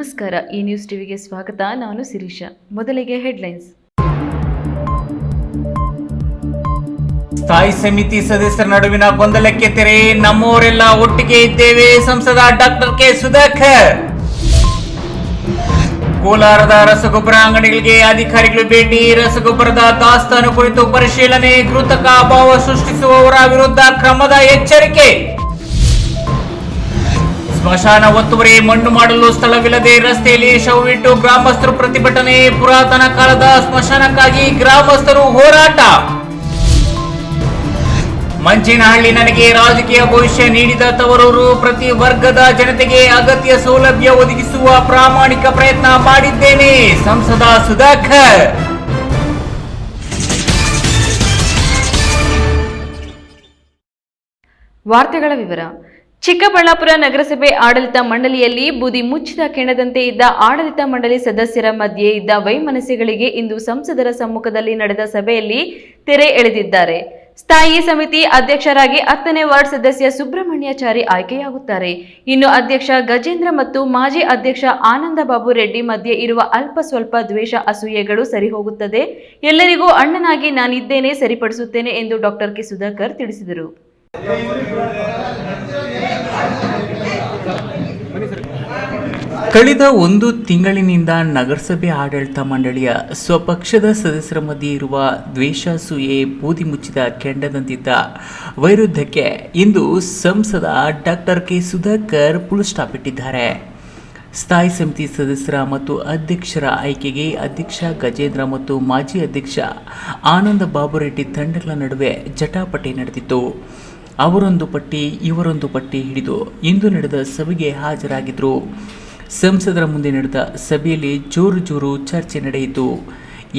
ನಮಸ್ಕಾರ. ಈ ನ್ಯೂಸ್ ಟಿವಿಗೆ ಸ್ವಾಗತ. ನಾನು ಶಿರೀಷಾ. ಮೊದಲಿಗೆ ಹೆಡ್ಲೈನ್ಸ್. ಸ್ಥಾಯಿ ಸಮಿತಿ ಸದಸ್ಯರ ನಡುವಿನ ಗೊಂದಲಕ್ಕೆ ತೆರೆ. ನಮ್ಮವರೆಲ್ಲ ಒಟ್ಟಿಗೆ ಇದ್ದೇವೆ. ಸಂಸದ ಡಾಕ್ಟರ್ ಕೆ ಸುಧಾಕರ್. ಕೋಲಾರದ ರಸಗೊಬ್ಬರ ಅಂಗಡಿಗಳಿಗೆ ಅಧಿಕಾರಿಗಳು ಭೇಟಿ. ರಸಗೊಬ್ಬರದ ದಾಸ್ತಾನು ಕುರಿತು ಪರಿಶೀಲನೆ. ಕೃತಕ ಅಭಾವ ಸೃಷ್ಟಿಸುವವರ ವಿರುದ್ಧ ಕ್ರಮದ ಎಚ್ಚರಿಕೆ. ಸ್ಮಶಾನ ಒತ್ತುವರಿ ಮಣ್ಣು ಮಾಡಲು ಸ್ಥಳವಿಲ್ಲದೆ ರಸ್ತೆಯಲ್ಲಿ ಶವವಿಟ್ಟು ಗ್ರಾಮಸ್ಥರು ಪ್ರತಿಭಟನೆ. ಪುರಾತನ ಕಾಲದ ಸ್ಮಶಾನಕ್ಕಾಗಿ ಗ್ರಾಮಸ್ಥರು ಹೋರಾಟ. ಮಂಚೇನಹಳ್ಳಿ ನನಗೆ ರಾಜಕೀಯ ಭವಿಷ್ಯ ನೀಡಿದ ತವರೂರು. ಪ್ರತಿ ವರ್ಗದ ಜನತೆಗೆ ಅಗತ್ಯ ಸೌಲಭ್ಯ ಒದಗಿಸುವ ಪ್ರಾಮಾಣಿಕ ಪ್ರಯತ್ನ ಮಾಡಿದ್ದೇನೆ. ಸಂಸದ ಸುಧಾಕರ್. ವಾರ್ತೆಗಳ ವಿವರ. ಚಿಕ್ಕಬಳ್ಳಾಪುರ ನಗರಸಭೆ ಆಡಳಿತ ಮಂಡಳಿಯಲ್ಲಿ ಬೂದಿ ಮುಚ್ಚಿದ ಕೆಣದಂತೆ ಇದ್ದ ಆಡಳಿತ ಮಂಡಳಿ ಸದಸ್ಯರ ಮಧ್ಯೆ ಇದ್ದ ವೈಮನಸ್ಯಗಳಿಗೆ ಇಂದು ಸಂಸದರ ಸಮ್ಮುಖದಲ್ಲಿ ನಡೆದ ಸಭೆಯಲ್ಲಿ ತೆರೆ ಎಳೆದಿದ್ದಾರೆ. ಸ್ಥಾಯಿ ಸಮಿತಿ ಅಧ್ಯಕ್ಷರಾಗಿ 10ನೇ ವಾರ್ಡ್ ಸದಸ್ಯ ಸುಬ್ರಹ್ಮಣ್ಯಾಚಾರಿ ಆಯ್ಕೆಯಾಗುತ್ತಾರೆ. ಇನ್ನು ಅಧ್ಯಕ್ಷ ಗಜೇಂದ್ರ ಮತ್ತು ಮಾಜಿ ಅಧ್ಯಕ್ಷ ಆನಂದಬಾಬು ರೆಡ್ಡಿ ಮಧ್ಯೆ ಇರುವ ಅಲ್ಪ ಸ್ವಲ್ಪ ದ್ವೇಷ ಅಸೂಯೆಗಳು ಸರಿಹೋಗುತ್ತದೆ. ಎಲ್ಲರಿಗೂ ಅಣ್ಣನಾಗಿ ನಾನಿದ್ದೇನೆ, ಸರಿಪಡಿಸುತ್ತೇನೆ ಎಂದು ಡಾಕ್ಟರ್ ಕೆ ಸುಧಾಕರ್ ತಿಳಿಸಿದರು. ಕಳೆದ ಒಂದು ತಿಂಗಳಿನಿಂದ ನಗರಸಭೆ ಆಡಳಿತ ಮಂಡಳಿಯ ಸ್ವಪಕ್ಷದ ಸದಸ್ಯರ ಮಧ್ಯೆ ಇರುವ ದ್ವೇಷಾಸೂಯೆ ಬೂದಿ ಮುಚ್ಚಿದ ಕೆಂಡದಂತಿದ್ದ ವೈರುಧ್ಯಕ್ಕೆ ಇಂದು ಸಂಸದ doctor K Sudhakar full stop ಇಟ್ಟಿದ್ದಾರೆ. ಸ್ಥಾಯಿ ಸಮಿತಿ ಸದಸ್ಯರ ಮತ್ತು ಅಧ್ಯಕ್ಷರ ಆಯ್ಕೆಗೆ ಅಧ್ಯಕ್ಷ ಗಜೇಂದ್ರ ಮತ್ತು ಮಾಜಿ ಅಧ್ಯಕ್ಷ ಆನಂದ ಬಾಬು ರೆಡ್ಡಿ ತಂಡಗಳ ನಡುವೆ ಜಟಾಪಟಿ ನಡೆದಿತ್ತು. ಅವರೊಂದು ಪಟ್ಟಿ ಇವರೊಂದು ಪಟ್ಟಿ ಹಿಡಿದು ಇಂದು ನಡೆದ ಸಭೆಗೆ ಹಾಜರಾಗಿದ್ದರು. ಸಂಸದರ ಮುಂದೆ ನಡೆದ ಸಭೆಯಲ್ಲಿ ಜೋರು ಚರ್ಚೆ ನಡೆಯಿತು.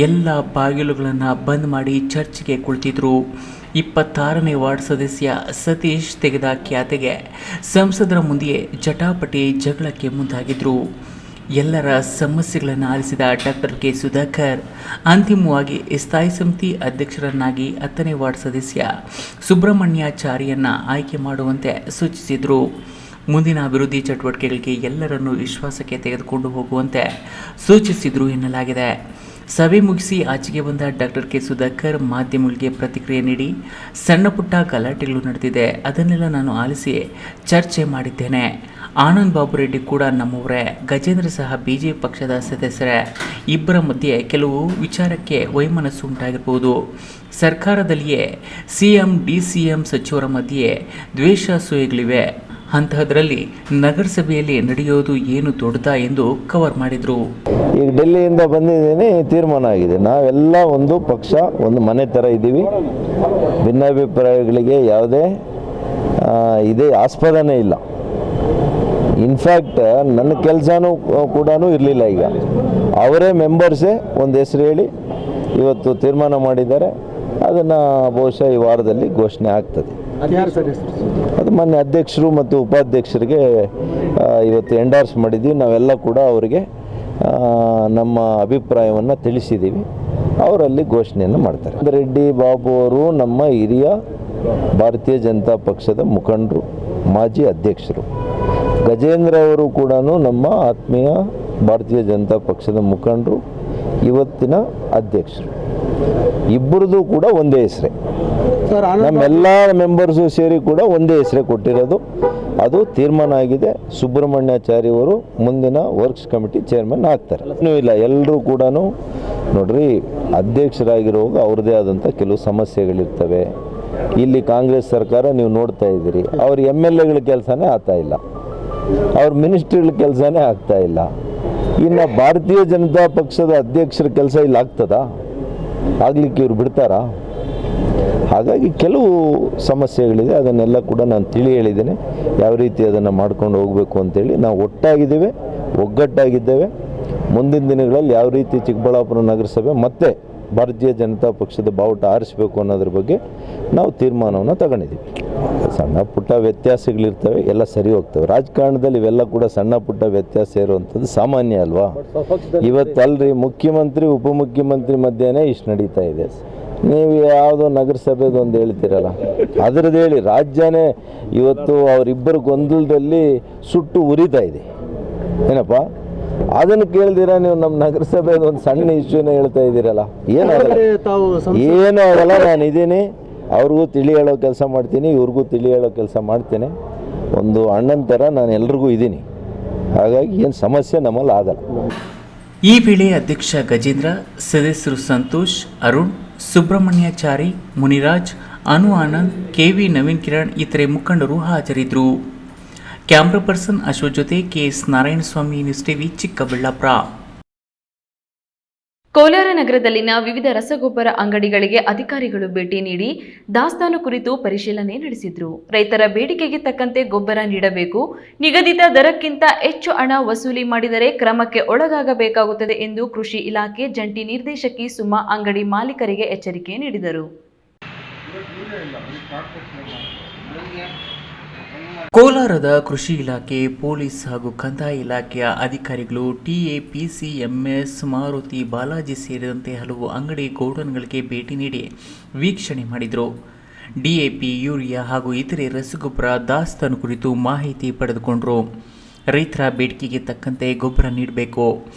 ಎಲ್ಲ ಬಾಗಿಲುಗಳನ್ನು ಬಂದ್ ಮಾಡಿ ಚರ್ಚೆಗೆ ಕುಳಿತಿದ್ರು. 26ನೇ ವಾರ್ಡ್ ಸದಸ್ಯ ಸತೀಶ್ ತೆಗೆದ ಖ್ಯಾತೆಗೆ ಸಂಸದರ ಮುಂದೆಯೇ ಜಟಾಪಟಿ ಜಗಳಕ್ಕೆ ಮುಂದಾಗಿದ್ರು. ಎಲ್ಲರ ಸಮಸ್ಯೆಗಳನ್ನು ಆಲಿಸಿದ ಡಾಕ್ಟರ್ ಕೆ ಸುಧಾಕರ್ ಅಂತಿಮವಾಗಿ ಸ್ಥಾಯಿ ಸಮಿತಿ ಅಧ್ಯಕ್ಷರನ್ನಾಗಿ 10ನೇ ವಾರ್ಡ್ ಸದಸ್ಯ ಸುಬ್ರಹ್ಮಣ್ಯಾಚಾರಿಯನ್ನು ಆಯ್ಕೆ ಮಾಡುವಂತೆ ಸೂಚಿಸಿದರು. ಮುಂದಿನ ಅಭಿವೃದ್ಧಿ ಚಟುವಟಿಕೆಗಳಿಗೆ ಎಲ್ಲರನ್ನೂ ವಿಶ್ವಾಸಕ್ಕೆ ತೆಗೆದುಕೊಂಡು ಹೋಗುವಂತೆ ಸೂಚಿಸಿದರು ಎನ್ನಲಾಗಿದೆ. ಸಭೆ ಮುಗಿಸಿ ಆಚೆಗೆ ಬಂದ ಡಾಕ್ಟರ್ ಕೆ ಸುಧಾಕರ್ ಮಾಧ್ಯಮಗಳಿಗೆ ಪ್ರತಿಕ್ರಿಯೆ ನೀಡಿ, ಸಣ್ಣ ಪುಟ್ಟ ಗಲಾಟೆಗಳು ನಡೆದಿದೆ, ಅದನ್ನೆಲ್ಲ ನಾನು ಆಲಿಸಿ ಚರ್ಚೆ ಮಾಡಿದ್ದೇನೆ. ಆನಂದ್ ಬಾಬು ರೆಡ್ಡಿ ಕೂಡ ನಮ್ಮವರೇ, ಗಜೇಂದ್ರ ಸಹ ಬಿಜೆಪಿ ಪಕ್ಷದ ಸದಸ್ಯರೇ. ಇಬ್ಬರ ಮಧ್ಯೆ ಕೆಲವು ವಿಚಾರಕ್ಕೆ ವೈಮನಸ್ಸು ಉಂಟಾಗಿರಬಹುದು. ಸರ್ಕಾರದಲ್ಲಿಯೇ ಸಿಎಂ ಡಿಸಿಎಂ ಸಚಿವರ ಮಧ್ಯೆ ದ್ವೇಷಾಸೂಯೆಗಳಿವೆ. ಅಂತಹದ್ರಲ್ಲಿ ನಗರಸಭೆಯಲ್ಲಿ ನಡೆಯೋದು ಏನು ದೊಡ್ಡದಾ ಎಂದು ಕವರ್ ಮಾಡಿದರು. ಈಗ ಡೆಲ್ಲಿಯಿಂದ ಬಂದಿದ್ದೀನಿ, ತೀರ್ಮಾನ ಆಗಿದೆ. ನಾವೆಲ್ಲ ಒಂದು ಪಕ್ಷ, ಒಂದು ಮನೆ ಥರ ಇದ್ದೀವಿ. ಭಿನ್ನಾಭಿಪ್ರಾಯಗಳಿಗೆ ಯಾವುದೇ ಇದೇ ಆಸ್ಪದನೇ ಇಲ್ಲ. ಇನ್ಫ್ಯಾಕ್ಟ್ ನನ್ನ ಕೆಲಸನೂ ಕೂಡ ಇರಲಿಲ್ಲ. ಈಗ ಅವರೇ ಮೆಂಬರ್ಸೇ ಒಂದು ಹೆಸರು ಹೇಳಿ ಇವತ್ತು ತೀರ್ಮಾನ ಮಾಡಿದ್ದಾರೆ. ಅದನ್ನು ಬಹುಶಃ ಈ ವಾರದಲ್ಲಿ ಘೋಷಣೆ ಆಗ್ತದೆ. ಅದು ಮಾನ್ಯ ಅಧ್ಯಕ್ಷರು ಮತ್ತು ಉಪಾಧ್ಯಕ್ಷರಿಗೆ ಇವತ್ತು ಎಂಡಾರ್ಸ್ ಮಾಡಿದ್ದೀವಿ. ನಾವೆಲ್ಲ ಕೂಡ ಅವರಿಗೆ ನಮ್ಮ ಅಭಿಪ್ರಾಯವನ್ನು ತಿಳಿಸಿದ್ದೀವಿ. ಅವರಲ್ಲಿ ಘೋಷಣೆಯನ್ನು ಮಾಡ್ತಾರೆ. ರೆಡ್ಡಿ ಬಾಬು ಅವರು ನಮ್ಮ ಹಿರಿಯ ಭಾರತೀಯ ಜನತಾ ಪಕ್ಷದ ಮುಖಂಡರು, ಮಾಜಿ ಅಧ್ಯಕ್ಷರು. ಗಜೇಂದ್ರ ಅವರು ಕೂಡ ನಮ್ಮ ಆತ್ಮೀಯ ಭಾರತೀಯ ಜನತಾ ಪಕ್ಷದ ಮುಖಂಡರು, ಇವತ್ತಿನ ಅಧ್ಯಕ್ಷರು. ಇಬ್ಬರದು ಕೂಡ ಒಂದೇ ಹೆಸರೇ. ನಮ್ಮೆಲ್ಲ ಮೆಂಬರ್ಸು ಸೇರಿ ಕೂಡ ಒಂದೇ ಹೆಸರೇ ಕೊಟ್ಟಿರೋದು. ಅದು ತೀರ್ಮಾನ ಆಗಿದೆ. ಸುಬ್ರಹ್ಮಣ್ಯಾಚಾರಿ ಅವರು ಮುಂದಿನ ವರ್ಕ್ಸ್ ಕಮಿಟಿ ಚೇರ್ಮನ್ ಆಗ್ತಾರೆ. ಇನ್ನೂ ಇಲ್ಲ, ಎಲ್ಲರೂ ಕೂಡ ನೋಡ್ರಿ, ಅಧ್ಯಕ್ಷರಾಗಿರುವಾಗ ಅವ್ರದ್ದೇ ಆದಂಥ ಕೆಲವು ಸಮಸ್ಯೆಗಳಿರ್ತವೆ. ಇಲ್ಲಿ ಕಾಂಗ್ರೆಸ್ ಸರ್ಕಾರ ನೀವು ನೋಡ್ತಾ ಇದ್ದೀರಿ, ಅವ್ರ MLAಗಳ ಕೆಲಸನೇ ಆಗ್ತಾ ಇಲ್ಲ, ಅವ್ರ ಮಿನಿಸ್ಟ್ರಿಗಳ ಕೆಲಸನೇ ಆಗ್ತಾ ಇಲ್ಲ. ಇನ್ನು ಭಾರತೀಯ ಜನತಾ ಪಕ್ಷದ ಅಧ್ಯಕ್ಷರ ಕೆಲಸ ಇಲ್ಲಿ ಆಗ್ತದಾ? ಆಗಲಿಕ್ಕೆ ಇವ್ರು ಬಿಡ್ತಾರಾ? ಹಾಗಾಗಿ ಕೆಲವು ಸಮಸ್ಯೆಗಳಿದೆ. ಅದನ್ನೆಲ್ಲ ಕೂಡ ನಾನು ತಿಳಿ ಹೇಳಿದ್ದೇನೆ, ಯಾವ ರೀತಿ ಅದನ್ನು ಮಾಡ್ಕೊಂಡು ಹೋಗಬೇಕು ಅಂತೇಳಿ. ನಾವು ಒಟ್ಟಾಗಿದ್ದೇವೆ, ಒಗ್ಗಟ್ಟಾಗಿದ್ದೇವೆ. ಮುಂದಿನ ದಿನಗಳಲ್ಲಿ ಯಾವ ರೀತಿ ಚಿಕ್ಕಬಳ್ಳಾಪುರ ನಗರಸಭೆ ಮತ್ತೆ ಭಾರತೀಯ ಜನತಾ ಪಕ್ಷದ ಬಾವುಟ ಆರಿಸಬೇಕು ಅನ್ನೋದ್ರ ಬಗ್ಗೆ ನಾವು ತೀರ್ಮಾನವನ್ನು ತಗೊಂಡಿದ್ದೀವಿ. ಸಣ್ಣ ಪುಟ್ಟ ವ್ಯತ್ಯಾಸಗಳಿರ್ತವೆ, ಎಲ್ಲ ಸರಿ ಹೋಗ್ತವೆ. ರಾಜಕಾರಣದಲ್ಲಿ ಇವೆಲ್ಲ ಕೂಡ ಸಣ್ಣ ಪುಟ್ಟ ವ್ಯತ್ಯಾಸ ಇರುವಂಥದ್ದು ಸಾಮಾನ್ಯ ಅಲ್ವಾ? ಇವತ್ತಲ್ರಿ ಮುಖ್ಯಮಂತ್ರಿ ಉಪಮುಖ್ಯಮಂತ್ರಿ ಮಧ್ಯೆನೇ ಇಷ್ಟು ನಡೀತಾ ಇದೆ. ನೀವು ಯಾವುದೋ ನಗರಸಭೆದು ಒಂದು ಹೇಳ್ತೀರಲ್ಲ, ಅದರದ್ದು ಹೇಳಿ. ರಾಜ್ಯನೇ ಇವತ್ತು ಅವರಿಬ್ಬರ ಗೊಂದಲದಲ್ಲಿ ಸುಟ್ಟು ಉರಿತಾ ಇದೆ. ಏನಪ್ಪ, ಅದನ್ನು ಕೇಳ್ದಿರ ನೀವು ನಮ್ಮ ನಗರಸಭೆದು ಒಂದು ಸಣ್ಣ ಇಶ್ಯೂನ ಹೇಳ್ತಾ ಇದ್ದೀರಲ್ಲ, ಏನೂ ಆಗಲ್ಲ. ನಾನು ಇದ್ದೀನಿ, ಅವ್ರಿಗೂ ತಿಳಿ ಹೇಳೋ ಕೆಲಸ ಮಾಡ್ತೀನಿ, ಇವ್ರಿಗೂ ತಿಳಿ ಹೇಳೋ ಕೆಲಸ ಮಾಡ್ತೇನೆ. ಒಂದು ಅಣ್ಣನ ಥರ ನಾನು ಎಲ್ರಿಗೂ ಇದ್ದೀನಿ, ಹಾಗಾಗಿ ಏನು ಸಮಸ್ಯೆ ನಮ್ಮಲ್ಲಿ ಆಗಲ್ಲ. ಈ ವೇಳೆ ಅಧ್ಯಕ್ಷ ಗಜೇಂದ್ರ, ಸದಸ್ಯರು ಸಂತೋಷ್, ಅರುಣ್, ಸುಬ್ರಹ್ಮಣ್ಯಾಚಾರಿ, ಮುನಿರಾಜ್, ಅನು ಆನಂದ್, ಕೆವಿ ನವೀನ್ ಕಿರಣ್ ಇತರೆ ಮುಖಂಡರು ಹಾಜರಿದ್ದರು. ಕ್ಯಾಮ್ರಾ ಪರ್ಸನ್ ಅಶೋಕ್ ಜೊತೆ KS Narayanaswamy, news TV, Chikkaballapur. Kolar ನಗರದಲ್ಲಿನ ವಿವಿಧ ರಸಗೊಬ್ಬರ ಅಂಗಡಿಗಳಿಗೆ ಅಧಿಕಾರಿಗಳು ಭೇಟಿ ನೀಡಿ ದಾಸ್ತಾನು ಕುರಿತು ಪರಿಶೀಲನೆ ನಡೆಸಿದ್ರು. ರೈತರ ಬೇಡಿಕೆಗೆ ತಕ್ಕಂತೆ ಗೊಬ್ಬರ ನೀಡಬೇಕು, ನಿಗದಿತ ದರಕ್ಕಿಂತ ಹೆಚ್ಚು ಹಣ ವಸೂಲಿ ಮಾಡಿದರೆ ಕ್ರಮಕ್ಕೆ ಒಳಗಾಗಬೇಕಾಗುತ್ತದೆ ಎಂದು ಕೃಷಿ ಇಲಾಖೆ ಜಂಟಿ ನಿರ್ದೇಶಕಿ ಸುಮಾ ಅಂಗಡಿ ಮಾಲೀಕರಿಗೆ ಎಚ್ಚರಿಕೆ ನೀಡಿದರು. ಕೋಲಾರದ ಕೃಷಿ ಇಲಾಖೆ, ಪೊಲೀಸ್ ಹಾಗೂ ಕಂದಾಯ ಇಲಾಖೆಯ ಅಧಿಕಾರಿಗಳು ಟಿಎಪಿಸಿಎಂಎಸ್, ಮಾರುತಿ, ಬಾಲಾಜಿ ಸೇರಿದಂತೆ ಹಲವು ಅಂಗಡಿ ಗೋಡೌನ್ಗಳಿಗೆ ಭೇಟಿ ನೀಡಿ ವೀಕ್ಷಣೆ ಮಾಡಿದರು. ಡಿಎಪಿ, ಯೂರಿಯಾ ಹಾಗೂ ಇತರೆ ರಸಗೊಬ್ಬರ ದಾಸ್ತಾನು ಕುರಿತು ಮಾಹಿತಿ ಪಡೆದುಕೊಂಡರು. ರೈತರ ಬೇಡಿಕೆಗೆ ತಕ್ಕಂತೆ ಗೊಬ್ಬರ ನೀಡಬೇಕು,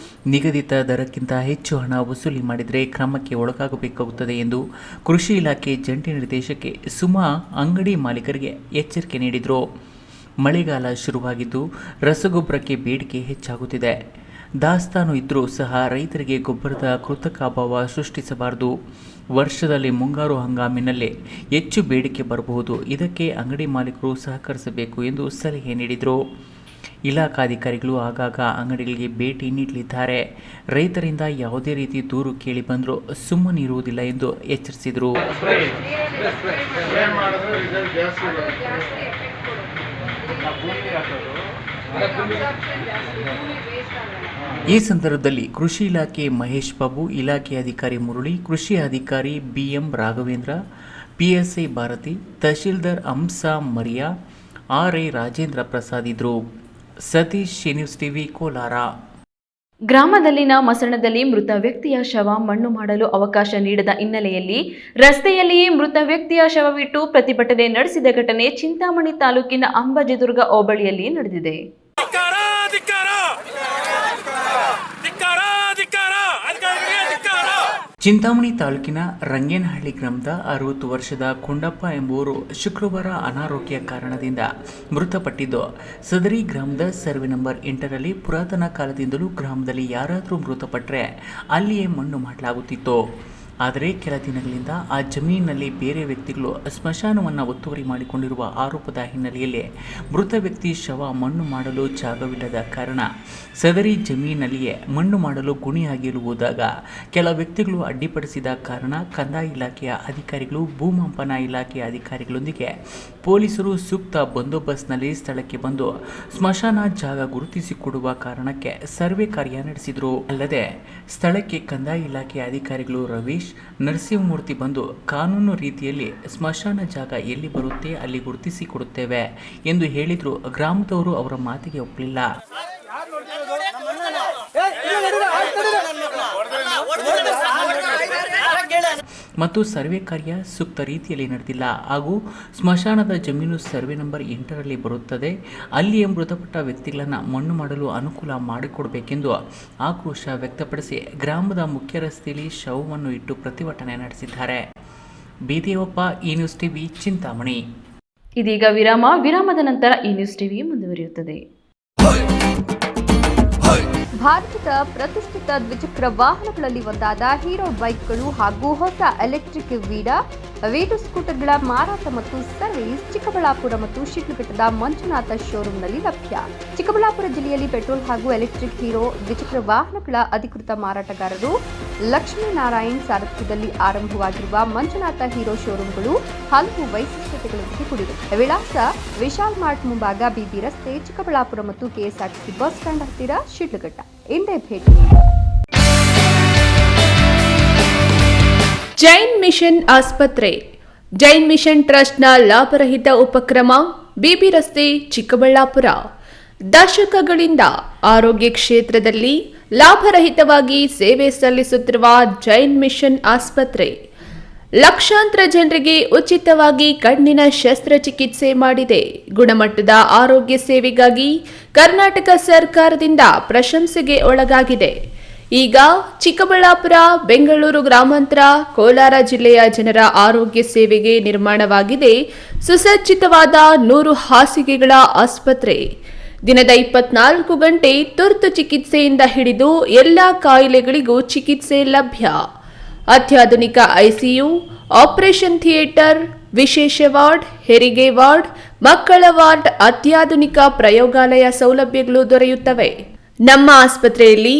ನಿಗದಿತ ದರಕ್ಕಿಂತ ಹೆಚ್ಚು ಹಣ ವಸೂಲಿ ಮಾಡಿದರೆ ಕ್ರಮಕ್ಕೆ ಒಳಗಾಗಬೇಕಾಗುತ್ತದೆ ಎಂದು ಕೃಷಿ ಇಲಾಖೆ ಜಂಟಿ ನಿರ್ದೇಶಕಿ ಸುಮಾ ಅಂಗಡಿ ಮಾಲೀಕರಿಗೆ ಎಚ್ಚರಿಕೆ ನೀಡಿದರು. ಮಳೆಗಾಲ ಶುರುವಾಗಿದ್ದು ರಸಗೊಬ್ಬರಕ್ಕೆ ಬೇಡಿಕೆ ಹೆಚ್ಚಾಗುತ್ತಿದೆ. ದಾಸ್ತಾನು ಇದ್ದರೂ ಸಹ ರೈತರಿಗೆ ಗೊಬ್ಬರದ ಕೃತಕ ಅಭಾವ ಸೃಷ್ಟಿಸಬಾರದು. ವರ್ಷದಲ್ಲಿ ಮುಂಗಾರು ಹಂಗಾಮಿನಲ್ಲಿ ಹೆಚ್ಚು ಬೇಡಿಕೆ ಬರಬಹುದು. ಇದಕ್ಕೆ ಅಂಗಡಿ ಮಾಲೀಕರು ಸಹಕರಿಸಬೇಕು ಎಂದು ಸಲಹೆ ನೀಡಿದರು. ಇಲಾಖಾಧಿಕಾರಿಗಳು ಆಗಾಗ ಅಂಗಡಿಗಳಿಗೆ ಭೇಟಿ ನೀಡಲಿದ್ದಾರೆ. ರೈತರಿಂದ ಯಾವುದೇ ರೀತಿ ದೂರು ಕೇಳಿ ಬಂದರೂ ಸುಮ್ಮನಿರುವುದಿಲ್ಲ ಎಂದು ಎಚ್ಚರಿಸಿದರು. ಈ ಸಂದರ್ಭದಲ್ಲಿ ಕೃಷಿ ಇಲಾಖೆ ಮಹೇಶ್ ಬಾಬು, ಇಲಾಖೆ ಅಧಿಕಾರಿ ಮುರಳಿ, ಕೃಷಿ ಅಧಿಕಾರಿ BM Raghavendra, PSI Bharathi, tahsildar Hamsa Mariya, RI Rajendra Prasad ಇದ್ರು. Satish, news TV, Kolar. ಗ್ರಾಮದಲ್ಲಿನ ಮಸಣದಲ್ಲಿ ಮೃತ ವ್ಯಕ್ತಿಯ ಶವ ಮಣ್ಣು ಮಾಡಲು ಅವಕಾಶ ನೀಡದ ಹಿನ್ನೆಲೆಯಲ್ಲಿ ರಸ್ತೆಯಲ್ಲಿಯೇ ಮೃತ ವ್ಯಕ್ತಿಯ ಶವವಿಟ್ಟು ಪ್ರತಿಭಟನೆ ನಡೆಸಿದ ಘಟನೆ ಚಿಂತಾಮಣಿ ತಾಲೂಕಿನ ಅಂಬಾಜಿದುರ್ಗ ಹೋಬಳಿಯಲ್ಲಿ ನಡೆದಿದೆ. ಚಿಂತಾಮಣಿ ತಾಲೂಕಿನ ರಂಗೇನಹಳ್ಳಿ ಗ್ರಾಮದ 60 ವರ್ಷದ ಕೊಂಡಪ್ಪ ಎಂಬುವರು ಶುಕ್ರವಾರ ಅನಾರೋಗ್ಯ ಕಾರಣದಿಂದ ಮೃತಪಟ್ಟಿದ್ದು, ಸದರಿ ಗ್ರಾಮದ ಸರ್ವೆ ನಂಬರ್ 8ರಲ್ಲಿ ಪುರಾತನ ಕಾಲದಿಂದಲೂ ಗ್ರಾಮದಲ್ಲಿ ಯಾರಾದರೂ ಮೃತಪಟ್ಟರೆ ಅಲ್ಲಿಯೇ ಮಣ್ಣು ಮಾಡಲಾಗುತ್ತಿತ್ತು. ಆದರೆ ಕೆಲ ದಿನಗಳಿಂದ ಆ ಜಮೀನಿನಲ್ಲಿ ಬೇರೆ ವ್ಯಕ್ತಿಗಳು ಸ್ಮಶಾನವನ್ನು ಒತ್ತುವರಿ ಮಾಡಿಕೊಂಡಿರುವ ಆರೋಪದ ಹಿನ್ನೆಲೆಯಲ್ಲಿ ಮೃತ ವ್ಯಕ್ತಿ ಶವ ಮಣ್ಣು ಮಾಡಲು ಜಾಗವಿಲ್ಲದ ಕಾರಣ ಸದರಿ ಜಮೀನಿನಲ್ಲಿಯೇ ಮಣ್ಣು ಮಾಡಲು ಗುಣಿಯಾಗಿಲು ಹೋದಾಗ ಕೆಲ ವ್ಯಕ್ತಿಗಳು ಅಡ್ಡಿಪಡಿಸಿದ ಕಾರಣ ಕಂದಾಯ ಇಲಾಖೆಯ ಅಧಿಕಾರಿಗಳು, ಭೂಮಾಪನ ಇಲಾಖೆಯ ಅಧಿಕಾರಿಗಳೊಂದಿಗೆ ಪೊಲೀಸರು ಸೂಕ್ತ ಬಂದೋಬಸ್ತ್ನಲ್ಲಿ ಸ್ಥಳಕ್ಕೆ ಬಂದು ಸ್ಮಶಾನ ಜಾಗ ಗುರುತಿಸಿಕೊಡುವ ಕಾರಣಕ್ಕೆ ಸರ್ವೆ ಕಾರ್ಯ ನಡೆಸಿದರು. ಅಲ್ಲದೆ ಸ್ಥಳಕ್ಕೆ ಕಂದಾಯ ಇಲಾಖೆಯ ಅಧಿಕಾರಿಗಳು ರವೀಶ್, ನರಸಿಂಹಮೂರ್ತಿ ಬಂದು ಕಾನೂನು ರೀತಿಯಲ್ಲಿ ಸ್ಮಶಾನ ಜಾಗ ಎಲ್ಲಿ ಬರುತ್ತೆ ಅಲ್ಲಿ ಗುರುತಿಸಿಕೊಡುತ್ತೇವೆ ಎಂದು ಹೇಳಿದ್ರು. ಗ್ರಾಮದವರು ಅವರ ಮಾತಿಗೆ ಒಪ್ಪಲಿಲ್ಲ. ಮತ್ತು ಸರ್ವೆ ಕಾರ್ಯ ಸೂಕ್ತ ರೀತಿಯಲ್ಲಿ ನಡೆದಿಲ್ಲ ಹಾಗೂ ಸ್ಮಶಾನದ ಜಮೀನು ಸರ್ವೆ ನಂಬರ್ 8ರಲ್ಲಿ ಬರುತ್ತದೆ, ಅಲ್ಲಿಯೇ ಮೃತಪಟ್ಟ ವ್ಯಕ್ತಿಗಳನ್ನು ಮಣ್ಣು ಮಾಡಲು ಅನುಕೂಲ ಮಾಡಿಕೊಡಬೇಕೆಂದು ಆಕ್ರೋಶ ವ್ಯಕ್ತಪಡಿಸಿ ಗ್ರಾಮದ ಮುಖ್ಯ ರಸ್ತೆಯಲ್ಲಿ ಶವವನ್ನು ಇಟ್ಟು ಪ್ರತಿಭಟನೆ ನಡೆಸಿದ್ದಾರೆ. ಬೇದೇವಪ್ಪ, ಈ ನ್ಯೂಸ್ ಟಿವಿ, ಚಿಂತಾಮಣಿ. ಇದೀಗ ವಿರಾಮದ ನಂತರ ಈ ನ್ಯೂಸ್ ಟಿವಿ ಮುಂದುವರಿಯುತ್ತದೆ. ಭಾರತದ ಪ್ರತಿಷ್ಠಿತ ದ್ವಿಚಕ್ರ ವಾಹನಗಳಲ್ಲಿ ಒಂದಾದ ಹೀರೋ ಬೈಕ್ಗಳು ಹಾಗೂ ಹೊಸ ಎಲೆಕ್ಟ್ರಿಕ್ ವೀಡು ಸ್ಕೂಟರ್ಗಳ ಮಾರಾಟ ಮತ್ತು ಸರ್ವಿಸ್ ಚಿಕ್ಕಬಳ್ಳಾಪುರ ಮತ್ತು ಶಿಡ್ಲಘಟ್ಟದ ಮಂಜುನಾಥ ಶೋರೂಮ್ನಲ್ಲಿ ಲಭ್ಯ. ಚಿಕ್ಕಬಳ್ಳಾಪುರ ಜಿಲ್ಲೆಯಲ್ಲಿ ಪೆಟ್ರೋಲ್ ಹಾಗೂ ಎಲೆಕ್ಟ್ರಿಕ್ ಹೀರೋ ದ್ವಿಚಕ್ರ ವಾಹನಗಳ ಅಧಿಕೃತ ಮಾರಾಟಗಾರರು ಲಕ್ಷ್ಮೀನಾರಾಯಣ್ ಸಾರಥ್ಯದಲ್ಲಿ ಆರಂಭವಾಗಿರುವ ಮಂಜುನಾಥ ಹೀರೋ ಶೋರೂಮ್ಗಳು ಹಲವು ವೈಶಿಷ್ಟ್ಯತೆಗಳೊಂದಿಗೆ ಕೂಡಿದೆ. ವಿಳಾಸ ವಿಶಾಲ್ ಮಾರ್ಟ್ ಮುಂಭಾಗ, ಬಿಬಿ ರಸ್ತೆ, ಚಿಕ್ಕಬಳ್ಳಾಪುರ ಮತ್ತು ಕೆಎಸ್ಆರ್ಟಿಸಿ ಬಸ್ ಸ್ಟ್ಯಾಂಡ್ ಹತ್ತಿರ, ಶಿಡ್ಲಘಟ್ಟ. ಇಂದೇ ಭೇಟಿ. ಜೈನ್ ಮಿಷನ್ ಆಸ್ಪತ್ರೆ. ಜೈನ್ ಮಿಷನ್ ಟ್ರಸ್ಟ್ನ ಲಾಭರಹಿತ ಉಪಕ್ರಮ, ಬಿಬಿ ರಸ್ತೆ, ಚಿಕ್ಕಬಳ್ಳಾಪುರ. ದಶಕಗಳಿಂದ ಆರೋಗ್ಯ ಕ್ಷೇತ್ರದಲ್ಲಿ ಲಾಭರಹಿತವಾಗಿ ಸೇವೆ ಸಲ್ಲಿಸುತ್ತಿರುವ ಜೈನ್ ಮಿಷನ್ ಆಸ್ಪತ್ರೆ ಲಕ್ಷಾಂತರ ಜನರಿಗೆ ಉಚಿತವಾಗಿ ಕಣ್ಣಿನ ಶಸ್ತ್ರಚಿಕಿತ್ಸೆ ಮಾಡಿದೆ. ಗುಣಮಟ್ಟದ ಆರೋಗ್ಯ ಸೇವೆಗಾಗಿ ಕರ್ನಾಟಕ ಸರ್ಕಾರದಿಂದ ಪ್ರಶಂಸೆಗೆ ಒಳಗಾಗಿದೆ. ಈಗ ಚಿಕ್ಕಬಳ್ಳಾಪುರ, ಬೆಂಗಳೂರು ಗ್ರಾಮಾಂತರ, ಕೋಲಾರ ಜಿಲ್ಲೆಯ ಜನರ ಆರೋಗ್ಯ ಸೇವೆಗೆ ನಿರ್ಮಾಣವಾಗಿದೆ ಸುಸಜ್ಜಿತವಾದ 100 ಹಾಸಿಗೆಗಳ ಆಸ್ಪತ್ರೆ. ದಿನದ 24 ಗಂಟೆ ತುರ್ತು ಚಿಕಿತ್ಸೆಯಿಂದ ಹಿಡಿದು ಎಲ್ಲ ಕಾಯಿಲೆಗಳಿಗೂ ಚಿಕಿತ್ಸೆ ಲಭ್ಯ. ಅತ್ಯಾಧುನಿಕ ಐಸಿಯು, ಆಪರೇಷನ್ ಥಿಯೇಟರ್, ವಿಶೇಷ ವಾರ್ಡ್, ಹೆರಿಗೆ ವಾರ್ಡ್, ಮಕ್ಕಳ ವಾರ್ಡ್, ಅತ್ಯಾಧುನಿಕ ಪ್ರಯೋಗಾಲಯ ಸೌಲಭ್ಯಗಳು ದೊರೆಯುತ್ತವೆ. ನಮ್ಮ ಆಸ್ಪತ್ರೆಯಲ್ಲಿ